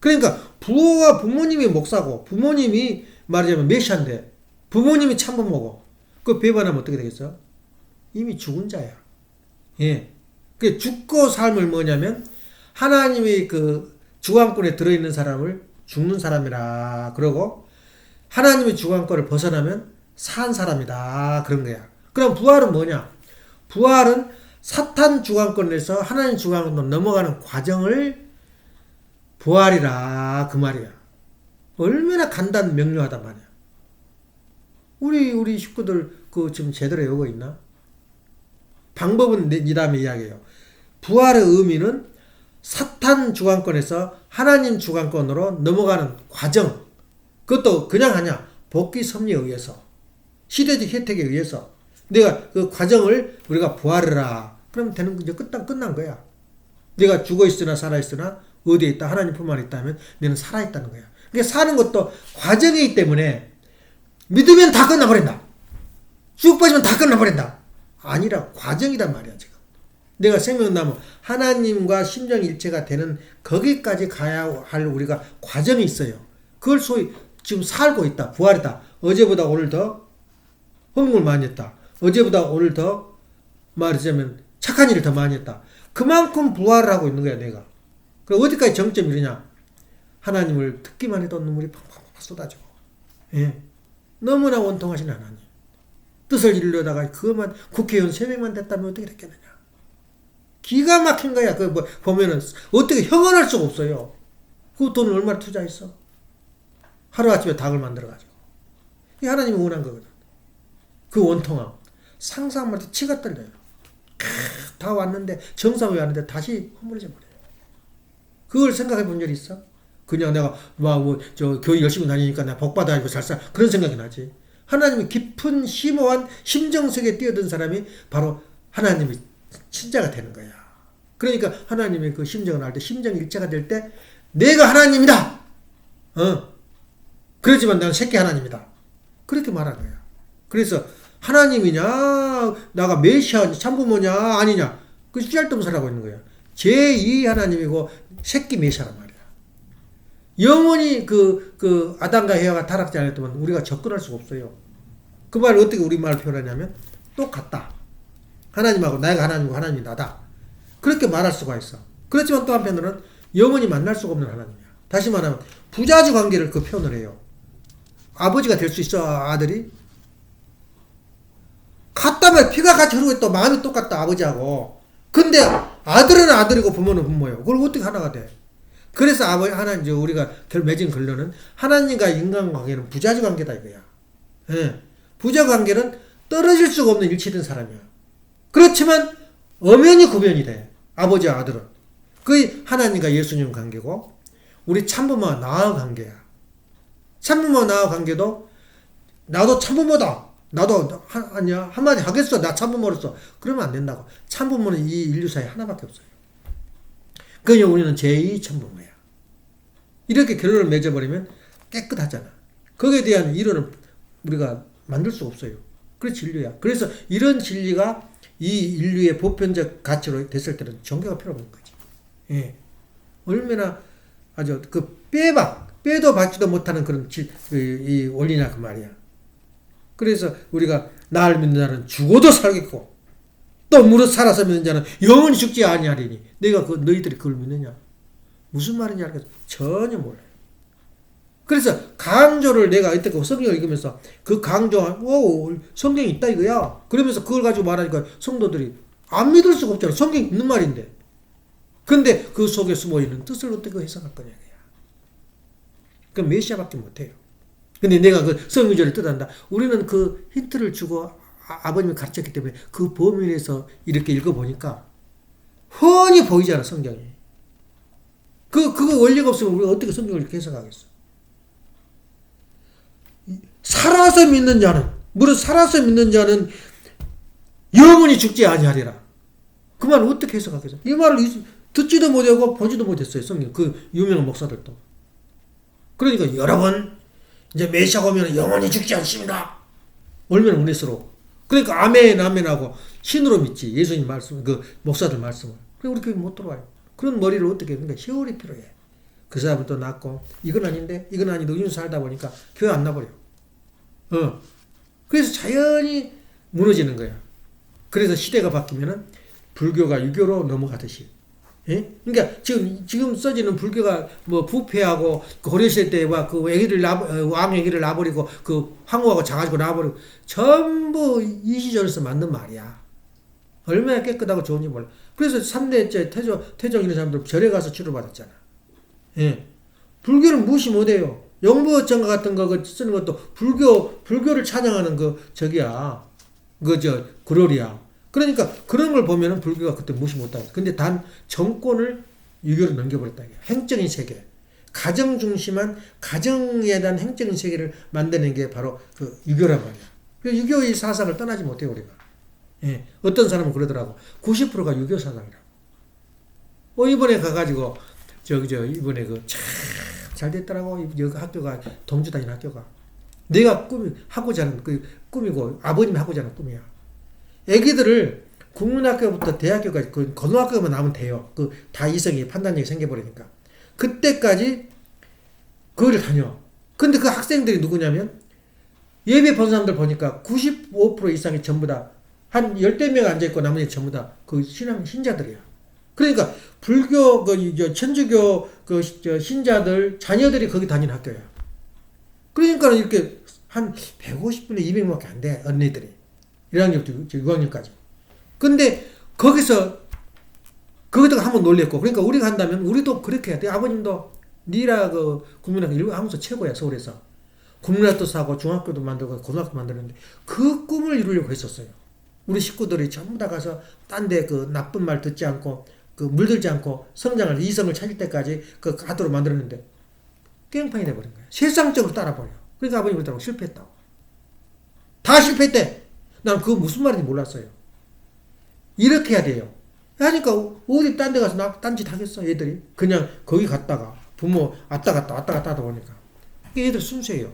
그러니까 부모가 부모님이 목사고, 부모님이 말하자면 메시아인데 부모님이 참부모고, 그 배반하면 어떻게 되겠어? 이미 죽은 자야. 예. 그 죽고 삶을 뭐냐면 하나님의 그 주관권에 들어있는 사람을 죽는 사람이라 그러고, 하나님의 주관권을 벗어나면 산 사람이다 그런 거야. 그럼 부활은 뭐냐? 부활은 사탄 주관권에서 하나님 주관권으로 넘어가는 과정을 부활이라 그 말이야. 얼마나 간단 명료하단 말이야. 우리 식구들 지금 제대로 외우고 있나? 방법은 이 다음에 이야기해요. 부활의 의미는 사탄 주관권에서 하나님 주관권으로 넘어가는 과정. 그것도 그냥 하냐? 복귀 섭리에 의해서, 시대적 혜택에 의해서 내가 그 과정을 우리가 부활해라. 그러면 되는 거죠. 끝난 거야. 내가 죽어 있으나 살아 있으나 어디에 있다? 하나님 품 안에 있다면 너는 살아 있다는 거야. 그러니까 사는 것도 과정이기 때문에 믿으면 다 끝나버린다. 쭉 빠지면 다 끝나버린다. 아니라 과정이란 말이야 지금. 내가 생명나무 하나님과 심정일체가 되는 거기까지 가야 할 우리가 과정이 있어요. 그걸 소위 지금 살고 있다. 부활이다. 어제보다 오늘 더 헌금을 많이 했다. 어제보다 오늘 더 말하자면 착한 일을 더 많이 했다. 그만큼 부활을 하고 있는 거야 내가. 그럼 어디까지 정점이 이르냐? 하나님을 듣기만 해도 눈물이 팡팡 쏟아져. 예. 너무나 원통하신 하나님. 뜻을 이루려다가 그것만 국회의원 3명만 됐다면 어떻게 됐겠느냐. 기가 막힌 거야. 보면은 어떻게 형언할 수가 없어요. 그 돈을 얼마나 투자했어? 하루아침에 닭을 만들어가지고. 이 하나님이 원한 거거든. 그 원통함. 상상만 해도 치가 떨려요. 다 왔는데 정상에 왔는데 다시 허물어져 버려요. 그걸 생각해 본 적 있어? 그냥 내가 교회 열심히 다니니까 내가 복 받아가지고 잘 살, 그런 생각이 나지. 하나님의 깊은 심오한 심정 속에 뛰어든 사람이 바로 하나님의 친자가 되는 거야. 그러니까 하나님의 그 심정을 알 때, 심정 일체가 될 때 내가 하나님이다. 그렇지만 나는 새끼 하나님이다. 그렇게 말한 거야. 그래서 하나님이냐, 나가 메시아 참부모냐, 아니냐. 그 쓰잘데없는 하고 있는 거야. 제2 하나님이고 새끼 메시아란 말이야. 영원히 그 아담과 헤아가 타락지 않았다면 우리가 접근할 수가 없어요. 그 말을 어떻게 우리말로 표현하냐면 똑같다. 하나님하고 내가 하나님이고 하나님이 나다. 그렇게 말할 수가 있어. 그렇지만 또 한편으로는 영원히 만날 수가 없는 하나님이야. 다시 말하면 부자주 관계를 그 표현을 해요. 아버지가 될 수 있어, 아들이? 같다면 피가 같이 흐르고 있다. 마음이 똑같다, 아버지하고. 근데 아들은 아들이고 부모는 부모예요. 그걸 어떻게 하나가 돼? 그래서 하나님, 우리가 맺은 결론은 하나님과 인간 관계는 부자주 관계다 이거야. 예. 부자 관계는 떨어질 수가 없는 일치된 사람이야. 그렇지만 엄연히 구별이 돼. 아버지와 아들은. 그게 하나님과 예수님 관계고 우리 참부모와 나와 관계야. 참부모와 나와 관계도 나도 참부모다. 나도 아니야 한마디 하겠어. 나 참부모로서. 그러면 안 된다고. 참부모는 이 인류사에 하나밖에 없어요. 그냥 우리는 제2 참부모야. 이렇게 결론을 맺어버리면 깨끗하잖아. 거기에 대한 이론을 우리가 만들 수가 없어요. 그게 진리야. 그래서 이런 진리가 이 인류의 보편적 가치로 됐을 때는 종교가 필요 없는 거지. 예. 얼마나 아주 빼도 받지도 못하는 그런 이 원리냐 그 말이야. 그래서 우리가 나를 믿는 자는 죽어도 살겠고 또 무릇 살아서 믿는 자는 영원히 죽지 아니하리니 내가 너희들이 그걸 믿느냐? 무슨 말인지 알겠어? 전혀 몰라요. 그래서 강조를 내가 이때 성경을 읽으면서 그 강조한 성경이 있다 이거야. 그러면서 그걸 가지고 말하니까 성도들이 안 믿을 수가 없잖아. 성경이 있는 말인데. 근데 그 속에 숨어있는 뜻을 어떻게 해석할 거냐 이거야. 그 메시아밖에 못해요. 근데 내가 그 성경절을 뜻한다. 우리는 그 힌트를 주고 아버님이 가르쳤기 때문에 그 범위 내에서 이렇게 읽어보니까 훤히 보이잖아 성경이. 그거 원리가 없으면 우리가 어떻게 성경을 이렇게 해석하겠어. 살아서 믿는 자는 무릇 살아서 믿는 자는 영원히 죽지 아니하리라. 그 말을 어떻게 해석하겠어? 이 말을 듣지도 못하고 보지도 못했어요. 성경 그 유명한 목사들도. 그러니까 여러분 이제 메시아가 오면 영원히 죽지 않습니다. 얼마나 은혜스러워. 그러니까 아멘 아멘하고 신으로 믿지. 예수님 말씀 그 목사들 말씀을. 그래 우리 교회 못 들어와요. 그런 머리를 어떻게 해? 그러니까 세월이 필요해. 그 사람은 또 낳고 이건 아닌데 이건 아닌데 요즘 살다 보니까 교회 안 나버려. 그래서 자연히 무너지는 거야. 그래서 시대가 바뀌면은 불교가 유교로 넘어가듯이. 예? 그러니까 지금 써지는 불교가 뭐 부패하고 고려시대 때와 그 왕 애기를 놔버리고 그 황후하고 자가지고 놔버리고 전부 이 시절에서 만든 말이야. 얼마나 깨끗하고 좋은지 몰라. 그래서 3대째 태종 이런 사람들 절에 가서 치료받았잖아. 예. 불교는 무시 못해요. 영부어천가 같은 거 쓰는 것도 불교를 찬양하는 그럴이야. 그러니까 그런 걸 보면은 불교가 그때 무시 못하고. 근데 단 정권을 유교로 넘겨버렸다. 행정인 세계. 가정 중심한 가정에 대한 행정인 세계를 만드는 게 바로 그 유교란 말이야. 유교의 사상을 떠나지 못해요, 우리가. 예. 어떤 사람은 그러더라고. 90%가 유교 사상이라고. 이번에 가가지고, 이번에 참 잘 됐더라고. 여기 학교가, 동주 다니는 학교가. 내가 하고자 하는 꿈이고, 아버님이 하고자 하는 꿈이야. 애기들을 국민학교부터 대학교까지, 고등학교만 나오면 돼요. 다 이성이, 판단력이 생겨버리니까. 그때까지 그걸 다녀. 근데 그 학생들이 누구냐면, 예배 본 사람들 보니까 95% 이상이 전부 다, 한 10명 앉아있고 나머지 전부 다 그 신자들이야. 그러니까 불교, 천주교 신자들, 자녀들이 거기 다니는 학교야. 그러니까 이렇게 한 150분에 200명밖에 안 돼, 언니들이. 1학년부터 6학년까지. 근데 거기다가 한번 놀랬고, 그러니까 우리가 한다면 우리도 그렇게 해야 돼. 아버님도 니라 국민학교 일하면서 최고야, 서울에서. 국민학교도 사고 중학교도 만들고 고등학교 만드는데 그 꿈을 이루려고 했었어요. 우리 식구들이 전부 다 가서 딴 데 나쁜 말 듣지 않고 물들지 않고 이성을 찾을 때까지 가도록 만들었는데 깽판이 돼버린 거야. 세상적으로 따라버려. 그러니까 아버님 그렇다고 실패했다고. 다 실패했대. 난 그거 무슨 말인지 몰랐어요. 이렇게 해야 돼요. 하니까 어디 딴 데 가서 딴짓 하겠어, 얘들이. 그냥 거기 갔다가 부모 왔다 갔다 하다 보니까. 얘들 순수해요.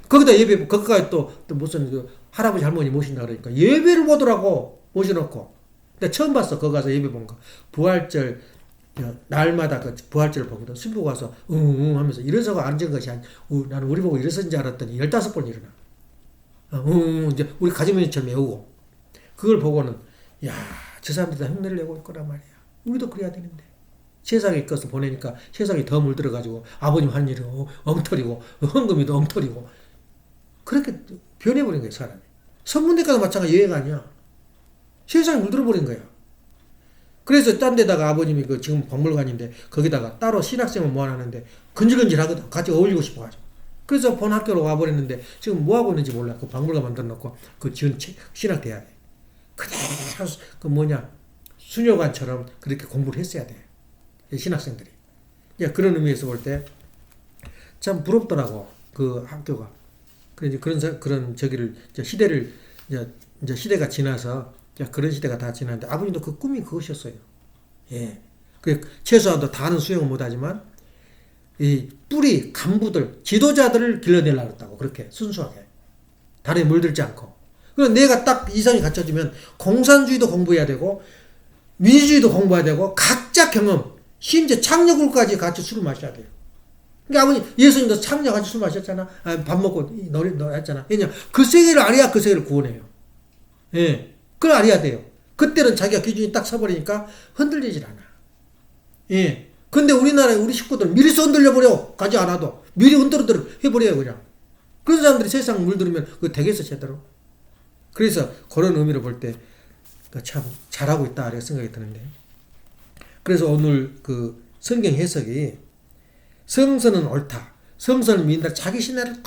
거기다 예배, 거기까지 또 무슨 그 할아버지 할머니 모신다 그러니까 예배를 보더라고, 모셔놓고. 근데 처음 봤어, 거기 가서 예배 본 거. 부활절, 날마다 그 부활절을 보거든. 신부 가서 응응 하면서 일어서고 앉은 것이 아니, 나는 우리 보고 일어선 줄 알았더니 15번 일어나. 이제 우리 가정명령처럼 외우고. 그걸 보고는, 야, 저 사람들이 다 흉내를 내고 있구나 말이야. 우리도 그래야 되는데. 세상에 것을 보내니까 세상에 더 물들어가지고 아버님 한 일은 엉터리고 헌금이도 엉터리고 그렇게 변해버린 거예요, 사람이. 선문대가도 마찬가지 예외가 아니야. 세상에 물들어버린 거야. 그래서 딴 데다가 아버님이 그 지금 박물관인데 거기다가 따로 신학생을 모아놨는데 근질근질 하거든. 같이 어울리고 싶어가지고. 그래서 본 학교로 와버렸는데 지금 뭐하고 있는지 몰라. 그 박물관 만들어놓고 그 지은 신학대학에. 그대로 그 수녀관처럼 그렇게 공부를 했어야 돼. 신학생들이. 그런 의미에서 볼 때 참 부럽더라고. 그 학교가. 그런 저기를, 시대를, 이제 시대가 지나서, 그런 시대가 다 지났는데, 아버님도 그 꿈이 그것이었어요. 예. 최소한도 다는 수용은 못하지만, 이 뿌리, 간부들, 지도자들을 길러내려고 했다고. 그렇게 순수하게. 다른 물들지 않고. 그래서 내가 딱 이상이 갖춰지면, 공산주의도 공부해야 되고, 민주주의도 공부해야 되고, 각자 경험, 심지어 창녀굴까지 같이 술을 마셔야 돼요. 그러니까 아버님, 예수님도 창녀 같이 술 마셨잖아. 밥 먹고 노래 했잖아. 왜냐, 그 세계를 알아야 그 세계를 구원해요. 예. 그걸 알아야 돼요. 그때는 자기가 기준이 딱 서버리니까 흔들리질 않아. 예. 근데 우리나라에 우리 식구들은 미리 흔들려버려. 가지 않아도. 미리 흔들어 해버려요, 그냥. 그런 사람들이 세상 물들으면 그 되겠어, 제대로. 그래서 그런 의미로 볼 때 참 잘하고 있다, 이렇게 생각이 드는데. 그래서 오늘 그 성경 해석이 성서는 옳다. 성서는 믿는다. 자기 신학을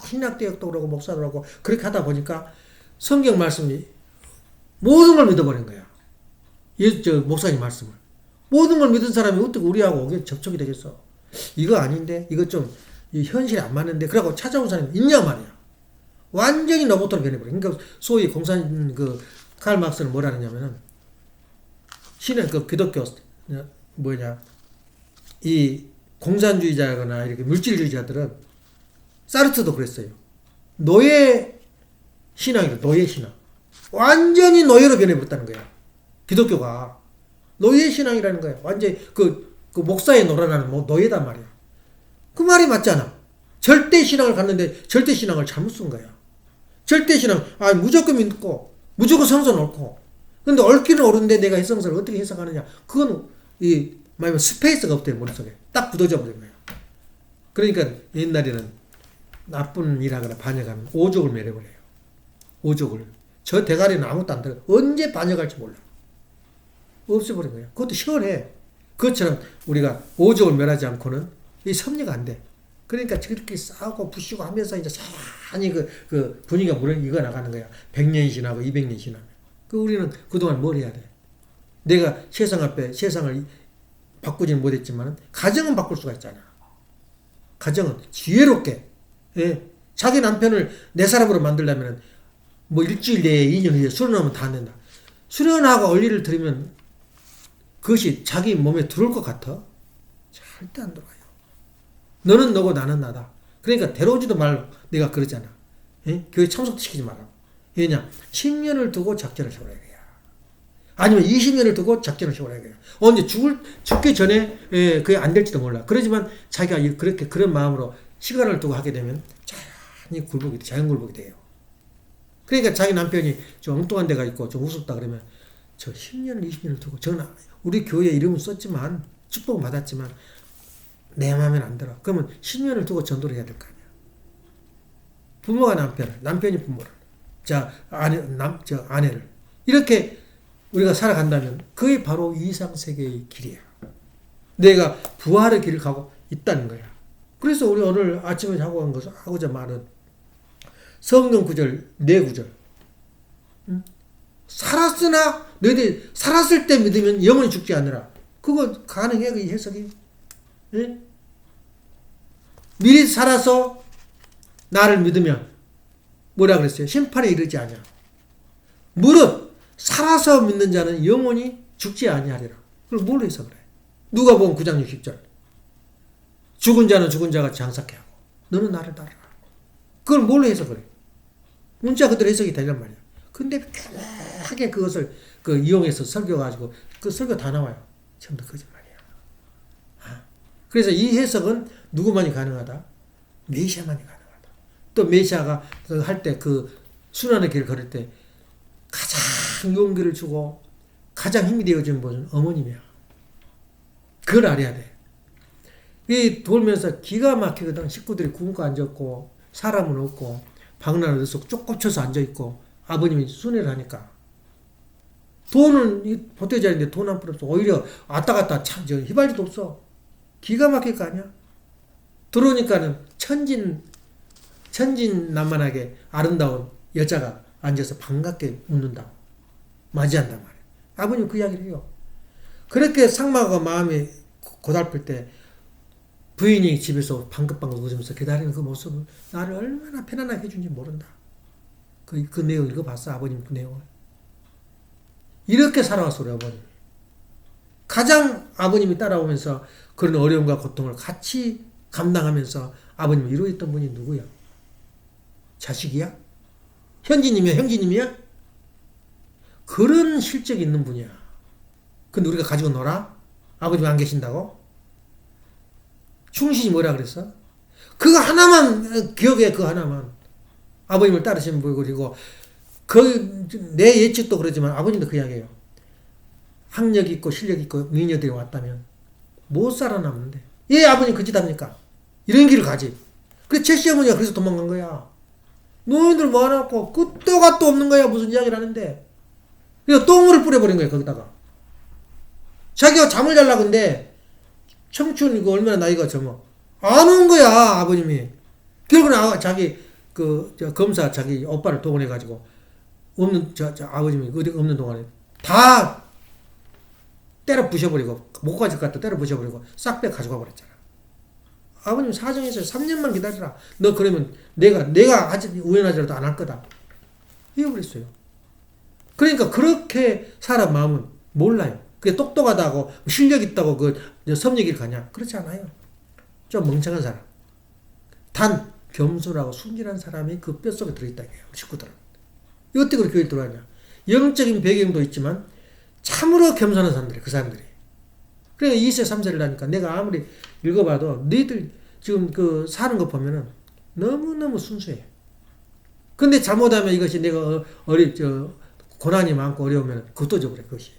신학대학도 그러고 목사도 그러고 그렇게 하다 보니까 성경 말씀이 모든 걸 믿어버린 거야. 목사님 말씀을. 모든 걸 믿은 사람이 어떻게 우리하고 접촉이 되겠어. 이거 아닌데? 이거 좀 현실에 안 맞는데? 그러고 찾아온 사람이 있냐 말이야. 완전히 로봇으로 변해버려. 그러니까 소위 공산 칼 막스는 뭐라 하냐면은 신의 기독교 이 공산주의자거나 이렇게 물질주의자들은 사르트도 그랬어요. 노예 신앙이다. 노예 신앙. 완전히 노예로 변해버렸다는 거야. 기독교가 노예 신앙이라는 거야. 완전히 그 목사에 놀아나는 노예단 말이야. 그 말이 맞잖아. 절대 신앙을 갖는데 절대 신앙을 잘못 쓴 거야. 절대 신앙, 무조건 믿고 무조건 성서는 옳고. 근데 옳기는 옳은데 내가 해석을 어떻게 해석하느냐. 그건 말하면 스페이스가 없대요, 머릿속에. 딱 굳어져 버린 거예요. 그러니까 옛날에는 나쁜 일하거나 반역하면 오족을 매려버려요. 오족을. 저 대가리는 아무것도 안 들어. 언제 반역할지 몰라. 없애버린 거예요. 그것도 시원해. 그것처럼 우리가 오족을 멸하지 않고는 이 섭리가 안 돼. 그러니까 저렇게 싸우고 부시고 하면서 이제 산이 그 분위기가 이거 나가는 거야. 100년이 지나고 200년이 지나면. 우리는 그동안 뭘 해야 돼? 내가 세상 앞에 세상을 바꾸지는 못했지만 가정은 바꿀 수가 있잖아. 가정은 지혜롭게, 예. 자기 남편을 내 사람으로 만들려면 일주일 내에 2년 후에 수련하면 다 안 된다. 수련하고 원리를 들으면 그것이 자기 몸에 들어올 것 같아? 절대 안 들어와요. 너는 너고 나는 나다. 그러니까 데려오지도 말고 내가 그러잖아. 예? 교회 참석도 시키지 마라. 왜냐? 10년을 두고 작전을 세우라 이거야. 아니면 20년을 두고 작전을 세우라 이거야. 언제 죽기 전에 그게 안 될지도 몰라. 그러지만 자기가 그런 마음으로 시간을 두고 하게 되면 자연 굴복이 돼요. 그러니까 자기 남편이 좀 엉뚱한 데가 있고 좀 우습다 그러면 저 10년을 20년을 두고 저는 우리 교회 이름은 썼지만 축복을 받았지만 내 마음에는 안 들어. 그러면 10년을 두고 전도를 해야 될 거 아니야. 부모가 남편이 부모를. 아내를. 이렇게 우리가 살아간다면 그게 바로 이상세계의 길이야. 내가 부활의 길을 가고 있다는 거야. 그래서 우리 오늘 아침에 하고자 말은 성경 구절, 네 구절. 살았으나 너희들이 살았을 때 믿으면 영원히 죽지 않으라. 그거 가능해, 그 해석이? 예? 미리 살아서 나를 믿으면 뭐라 그랬어요? 심판에 이르지 아니하. 무릇 살아서 믿는 자는 영원히 죽지 아니하리라. 그걸 뭘로 해석을 해? 누가복음 9장 60절. 죽은 자는 죽은 자가 장사케 하고 너는 나를 따르라. 그걸 뭘로 해석을 해? 문자 그대로 해석이 되란 말이야. 근데 편하게 그것을 이용해서 설교가지고 그 설교 다 나와요. 전부 거짓말이야. 그래서 이 해석은 누구만이 가능하다? 메시아만이 가능하다. 또 메시아가 할 때 그 순환의 길을 걸을 때 가장 용기를 주고 가장 힘이 되어준 분은 어머님이야. 그걸 알아야 돼. 이 돌면서 기가 막히거든. 식구들이 굶고 앉았고 사람은 없고 방란 어디서 쭉 꽂혀서 앉아있고 아버님이 순회를 하니까 돈은 보태자리인데 돈 한 푼 없어. 오히려 왔다 갔다 참 휘발유도 없어. 기가 막힐 거 아니야? 들어오니까는 천진난만하게 아름다운 여자가 앉아서 반갑게 웃는다고 맞이한단 말이야. 아버님 그 이야기를 해요. 그렇게 상마가 마음이 고달플 때 부인이 집에서 방긋방긋 웃으면서 기다리는 그 모습을 나를 얼마나 편안하게 해준지 모른다. 그 내용 읽어봤어. 아버님 그 내용을. 이렇게 살아왔어 우리 아버님. 가장 아버님이 따라오면서 그런 어려움과 고통을 같이 감당하면서 아버님을 이루었던 분이 누구야? 자식이야? 현지님이야? 형제님이야? 그런 실적이 있는 분이야. 근데 우리가 가지고 놀아? 아버님 안 계신다고? 충신이 뭐라 그랬어? 그거 하나만 기억해. 그거 하나만. 아버님을 따르시는 분. 그리고 내 예측도 그러지만 아버님도 그 이야기예요. 학력 있고 실력 있고 미녀들이 왔다면 못 살아남는데 예 아버님 그 짓 합니까? 이런 길을 가지. 그래 최씨 어머니가 그래서 도망간 거야. 너희들 모아놓고 끝도 갓도 없는 거야. 무슨 이야기를 하는데 그래서 똥물을 뿌려버린 거야 거기다가. 자기가 잠을 자려고 근데 청춘 이거 얼마나 나이가 젊어 안 온 거야 아버님이. 결국은 자기 검사 자기 오빠를 동원해가지고 없는 아버님이 어디 없는 동안에 다 때려 부셔버리고 목까지 갖다 때려 부셔버리고 싹 빼 가져가 버렸잖아. 아버님 사정해서 3년만 기다려라. 너 그러면 내가 아직 우연하지라도 안 할 거다. 이어버렸어요. 그러니까 그렇게 사람 마음은 몰라요. 그게 똑똑하다고 실력 있다고 섭리길 가냐? 그렇지 않아요. 좀 멍청한 사람. 단 겸손하고 순진한 사람이 그 뼛속에 들어있다 해요. 식구들은. 어떻게 그렇게 교회에 들어왔냐? 영적인 배경도 있지만 참으로 겸손한 사람들이 그 사람들이. 그래 2세 3세를 하니까 내가 아무리 읽어봐도 너희들 지금 사는 거 보면은 너무너무 순수해. 근데 잘못하면 이것이 내가 고난이 많고 어려우면 그것도 져버려 그것이.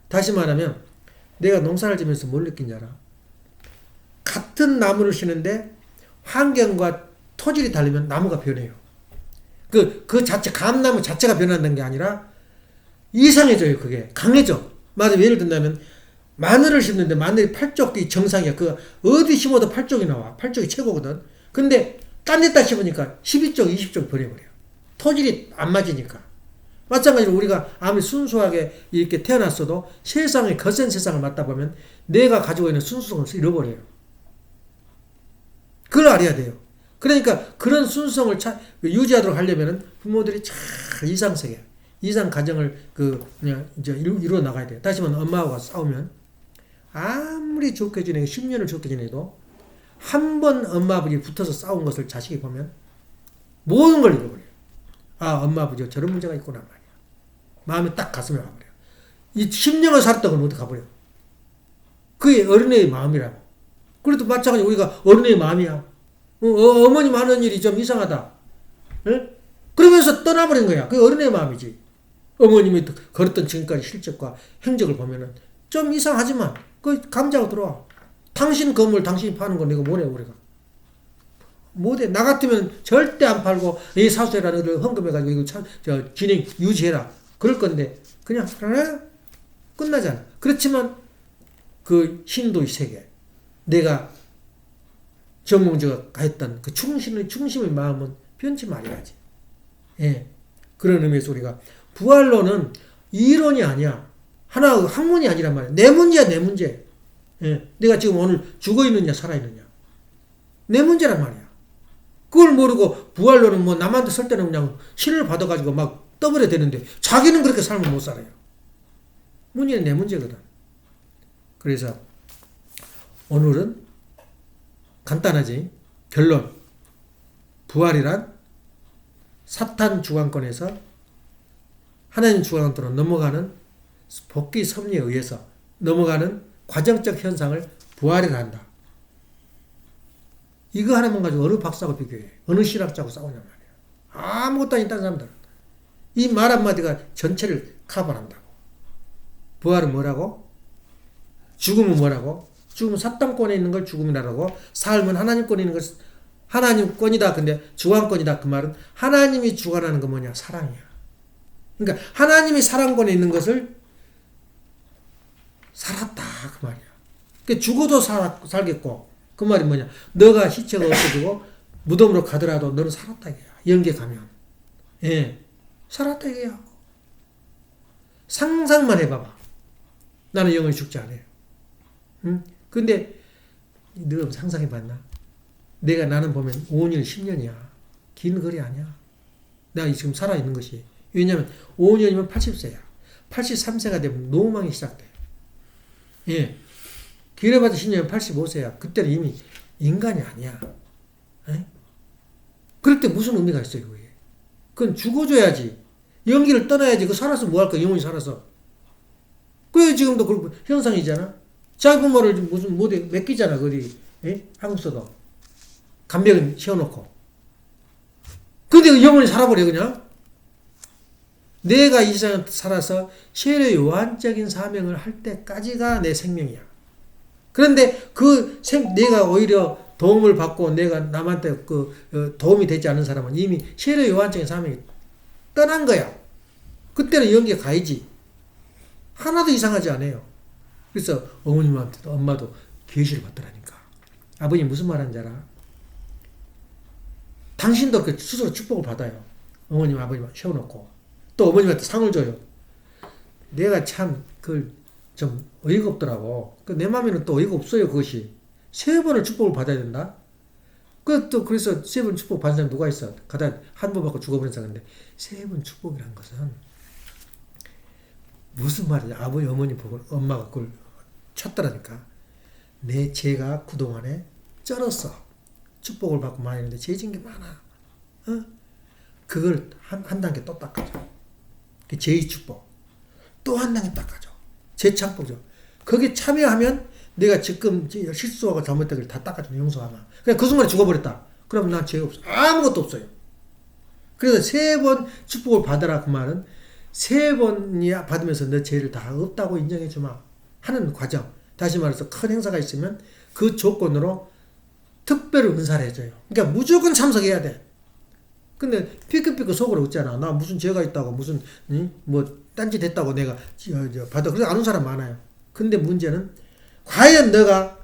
다시 말하면 내가 농사를 지면서 뭘 느낀지 알아? 같은 나무를 심는데 환경과 토질이 다르면 나무가 변해요. 그 자체 감나무 자체가 변한다는 게 아니라 이상해져요. 그게 강해져. 맞아. 예를 든다면 마늘을 심는데 마늘이 8쪽이 정상이야. 어디 심어도 8쪽이 나와. 8쪽이 최고거든. 근데 딴 데다 심으니까 12쪽, 20쪽 변해버려. 토질이 안 맞으니까. 마찬가지로 우리가 아무리 순수하게 이렇게 태어났어도 세상에 거센 세상을 맞다 보면 내가 가지고 있는 순수성을 잃어버려요. 그걸 알아야 돼요. 그러니까 그런 순수성을 유지하도록 하려면 부모들이 잘 이상세계, 이상 가정을 이제 이루어 나가야 돼요. 다시 말하면 엄마하고 싸우면 아무리 좋게 지내고 10년을 좋게 지내도 한 번 엄마 아버지 붙어서 싸운 것을 자식이 보면 모든 걸 잃어버려요. 아 엄마 아버지가 저런 문제가 있구나 말이야. 마음이 딱 가슴에 와버려요. 이 10년을 살았던 건 어디 가버려. 그게 어린애의 마음이라고. 그래도 마찬가지로 우리가 어린애의 마음이야. 어머님 하는 일이 좀 이상하다. 에? 그러면서 떠나버린 거야. 그게 어린애의 마음이지. 어머님이 걸었던 지금까지 실적과 행적을 보면은 좀 이상하지만 그 감자고 들어와. 당신 건물 당신이 파는 거 내가 뭐래 우리가. 못해. 나 같으면 절대 안 팔고 이 사수해라는 걸 헌금해가지고 이거 진행 유지해라. 그럴 건데 그냥 끝나잖아. 그렇지만 그 신도의 세계 내가 정몽주가 했던 그 충심의 마음은 변치 말아야지. 예. 그런 의미에서 우리가 부활론은 이론이 아니야. 하나 학문이 아니란 말이야. 내 문제야 내 문제. 예. 내가 지금 오늘 죽어있느냐 살아있느냐. 내 문제란 말이야. 그걸 모르고 부활론은 뭐 남한테 설 때는 그냥 신을 받아가지고 막 떠버려야 되는데 자기는 그렇게 삶을 못 살아요. 문제는 내 문제거든. 그래서 오늘은 간단하지. 결론. 부활이란 사탄 주관권에서 하나님 주관권으로 넘어가는 복귀 섭리에 의해서 넘어가는 과정적 현상을 부활이라 한다. 이거 하나만 가지고 어느 박사하고 비교해. 어느 신학자하고 싸우냐 말이야. 아무것도 아닌 다른 사람들. 이 말 한마디가 전체를 커버한다고. 부활은 뭐라고? 죽음은 뭐라고? 죽음은 사탄권에 있는 걸 죽음이라고. 삶은 하나님권에 있는 걸 하나님권이다. 근데 주관권이다. 그 말은 하나님이 주관하는 건 뭐냐? 사랑이야. 그러니까 하나님이 사랑권에 있는 것을 살았다. 그 말이야. 그러니까 죽어도 살겠고 그 말이 뭐냐? 너가 시체가 없어지고 무덤으로 가더라도 너는 살았다 이거야. 영계 가면. 예. 살았다 이거야. 상상만 해봐봐. 나는 영원히 죽지 않아요. 응? 근데 너 상상해봤나? 나는 보면 5년, 10년이야. 긴 거리 아니야. 내가 지금 살아있는 것이. 왜냐면 5년이면 80세야. 83세가 되면 노망이 시작돼. 예. 길어봐도 10년이면 85세야. 그때는 이미 인간이 아니야. 에? 그럴 때 무슨 의미가 있어요, 그게? 그건 죽어줘야지. 연기를 떠나야지. 그 살아서 뭐 할까? 영원히 살아서. 그래, 지금도 그 현상이잖아. 자기 부모를 무슨 못에 맡기잖아, 어디. 예? 한국서도. 간병은 씌워놓고. 근데 영원히 살아버려, 그냥. 내가 이 세상에 살아서 세례 요한적인 사명을 할 때까지가 내 생명이야. 그런데 내가 오히려 도움을 받고 내가 남한테 도움이 되지 않은 사람은 이미 세례 요한적인 사명이 떠난 거야. 그때는 연기에 가야지. 하나도 이상하지 않아요. 그래서 어머님한테도 엄마도 계시를 받더라니까. 아버님 무슨 말 하는지 알아? 당신도 그 스스로 축복을 받아요. 어머님 아버님 세워놓고. 또 어머님한테 상을 줘요. 내가 참 좀 어이가 없더라고. 내 마음에는 또 어이가 없어요. 그것이 3번을 축복을 받아야 된다. 그래서 3번 축복 받은 사람 누가 있어? 가다 한 번 받고 죽어버린 사람인데 3번 축복이라는 것은 무슨 말이냐? 아버지 어머니 보고 엄마가 그걸 쳤더라니까. 내 죄가 그동안에 쩔었어. 축복을 받고 많이 했는데 죄 진 게 많아. 어? 그걸 한 단계 또 닦아줘. 제2 축복. 또 한 단계 닦아줘. 재창복죠. 거기에 참여하면 내가 지금 실수하고 잘못된 걸 다 닦아줘. 용서하면. 그냥 그 순간에 죽어버렸다. 그럼 난 죄 없어. 아무것도 없어요. 그래서 3번 축복을 받아라. 그 말은 3번이 받으면서 너 죄를 다 없다고 인정해주마 하는 과정. 다시 말해서 큰 행사가 있으면 그 조건으로 특별히 은사를 해줘요. 그러니까 무조건 참석해야 돼. 근데 삐끗삐끗 속으로 웃잖아. 나 무슨 죄가 있다고 무슨 뭐 딴짓 했다고 내가 받아. 그래서 아는 사람 많아요. 근데 문제는 과연 너가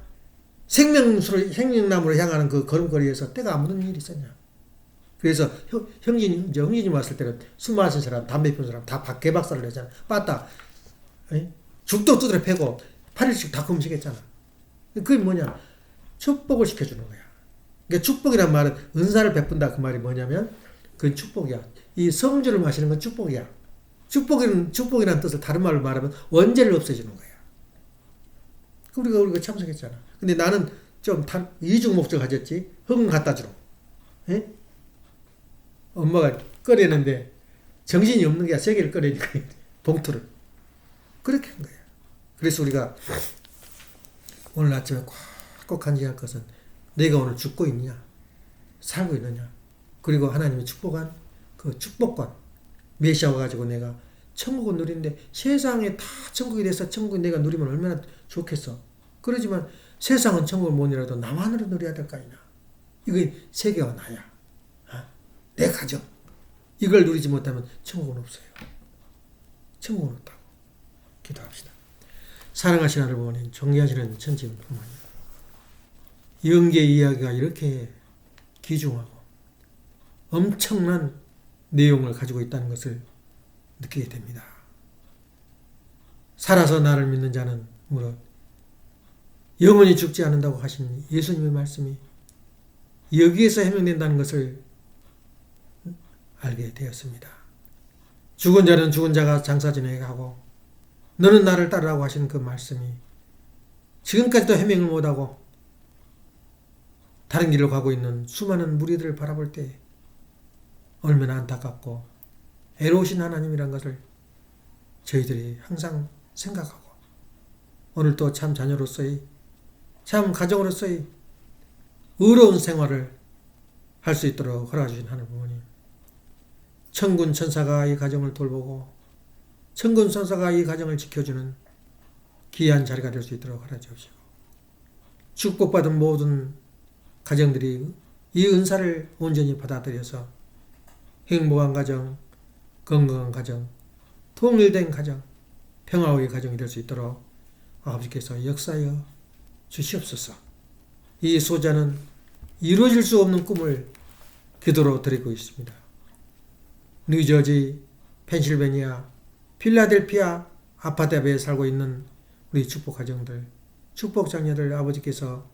생명나무로 향하는 그 걸음걸이에서 때가 안 묻는 일이 있었냐. 그래서 형진이 왔을 때는 술 마신 사람, 담배 피운 사람 다 개박살을 내잖아. 빠따 죽도 두드려 패고 8일씩 다 금식했잖아. 그게 뭐냐? 축복을 시켜주는 거야. 그러니까 축복이란 말은 은사를 베푼다. 그 말이 뭐냐면 그건 축복이야. 이 성주를 마시는 건 축복이야. 축복이라는 뜻을 다른 말로 말하면 원죄를 없애주는 거야. 우리가 참석했잖아. 근데 나는 좀 이중 목적을 가졌지. 흥 갖다 주러. 에? 엄마가 꺼내는데 정신이 없는 게 3개를 꺼내니까 봉투를. 그렇게 한 거야. 그래서 우리가 오늘 아침에 꼭 간직할 것은 내가 오늘 죽고 있느냐, 살고 있느냐, 그리고 하나님이 축복한 그 축복권, 메시아 와가지고 내가 천국을 누리는데 세상에 다 천국이 돼서 천국을 내가 누리면 얼마나 좋겠어. 그러지만 세상은 천국을 못 누려도 나만으로 누려야 될 거 아니냐. 이게 세계와 나야. 내 가정. 이걸 누리지 못하면 천국은 없어요. 천국은 없다고. 기도합시다. 사랑하시는 여러분, 존귀하시는 천지인 부모님. 영계 이야기가 이렇게 귀중하고 엄청난 내용을 가지고 있다는 것을 느끼게 됩니다. 살아서 나를 믿는 자는 무릇 영원히 죽지 않는다고 하신 예수님의 말씀이 여기에서 해명된다는 것을 알게 되었습니다. 죽은 자는 죽은 자가 장사지내게 하고 너는 나를 따르라고 하신 그 말씀이 지금까지도 해명을 못하고 다른 길로 가고 있는 수많은 무리들을 바라볼 때 얼마나 안타깝고 애로우신 하나님이란 것을 저희들이 항상 생각하고 오늘 또 참 자녀로서의 참 가정으로서의 의로운 생활을 할 수 있도록 허락주신 하나님 부모님, 천군 천사가 이 가정을 돌보고 천군 천사가 이 가정을 지켜주는 귀한 자리가 될 수 있도록 허락해 주시고 축복받은 모든 가정들이 이 은사를 온전히 받아들여서 행복한 가정, 건강한 가정, 통일된 가정, 평화의 가정이 될 수 있도록 아버지께서 역사하여 주시옵소서. 이 소자는 이루어질 수 없는 꿈을 기도로 드리고 있습니다. 뉴저지, 펜실베니아, 필라델피아 아파트에 살고 있는 우리 축복 가정들, 축복 자녀들 아버지께서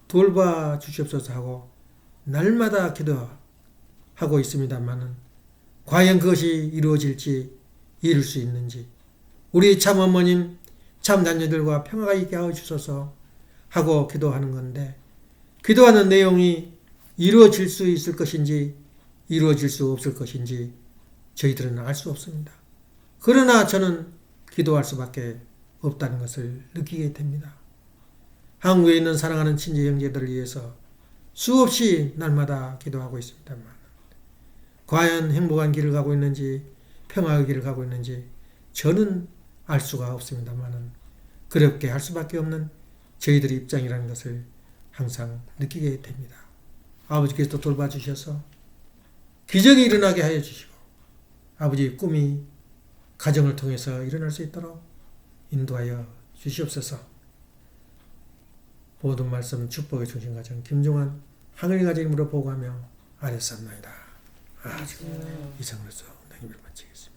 돌봐 주시옵소서 하고 날마다 기도하고 있습니다만은 과연 그것이 이루어질지 이룰 수 있는지 우리 참 어머님, 참 자녀들과 평화가 있게 하여 주소서 하고 기도하는 건데 기도하는 내용이 이루어질 수 있을 것인지 이루어질 수 없을 것인지 저희들은 알 수 없습니다. 그러나 저는 기도할 수밖에 없다는 것을 느끼게 됩니다. 한국에 있는 사랑하는 친지 형제들을 위해서 수없이 날마다 기도하고 있습니다만 과연 행복한 길을 가고 있는지 평화의 길을 가고 있는지 저는 알 수가 없습니다만 그렇게 할 수밖에 없는 저희들의 입장이라는 것을 항상 느끼게 됩니다. 아버지께서 돌봐주셔서 기적이 일어나게 하여 주시고 아버지의 꿈이 가정을 통해서 일어날 수 있도록 인도하여 주시옵소서. 모든 말씀 축복의 중심가정 김종환 하늘 가정으로 보고하며 아뢰옵나이다. 아주 이상으로서 은혜를 마치겠습니다.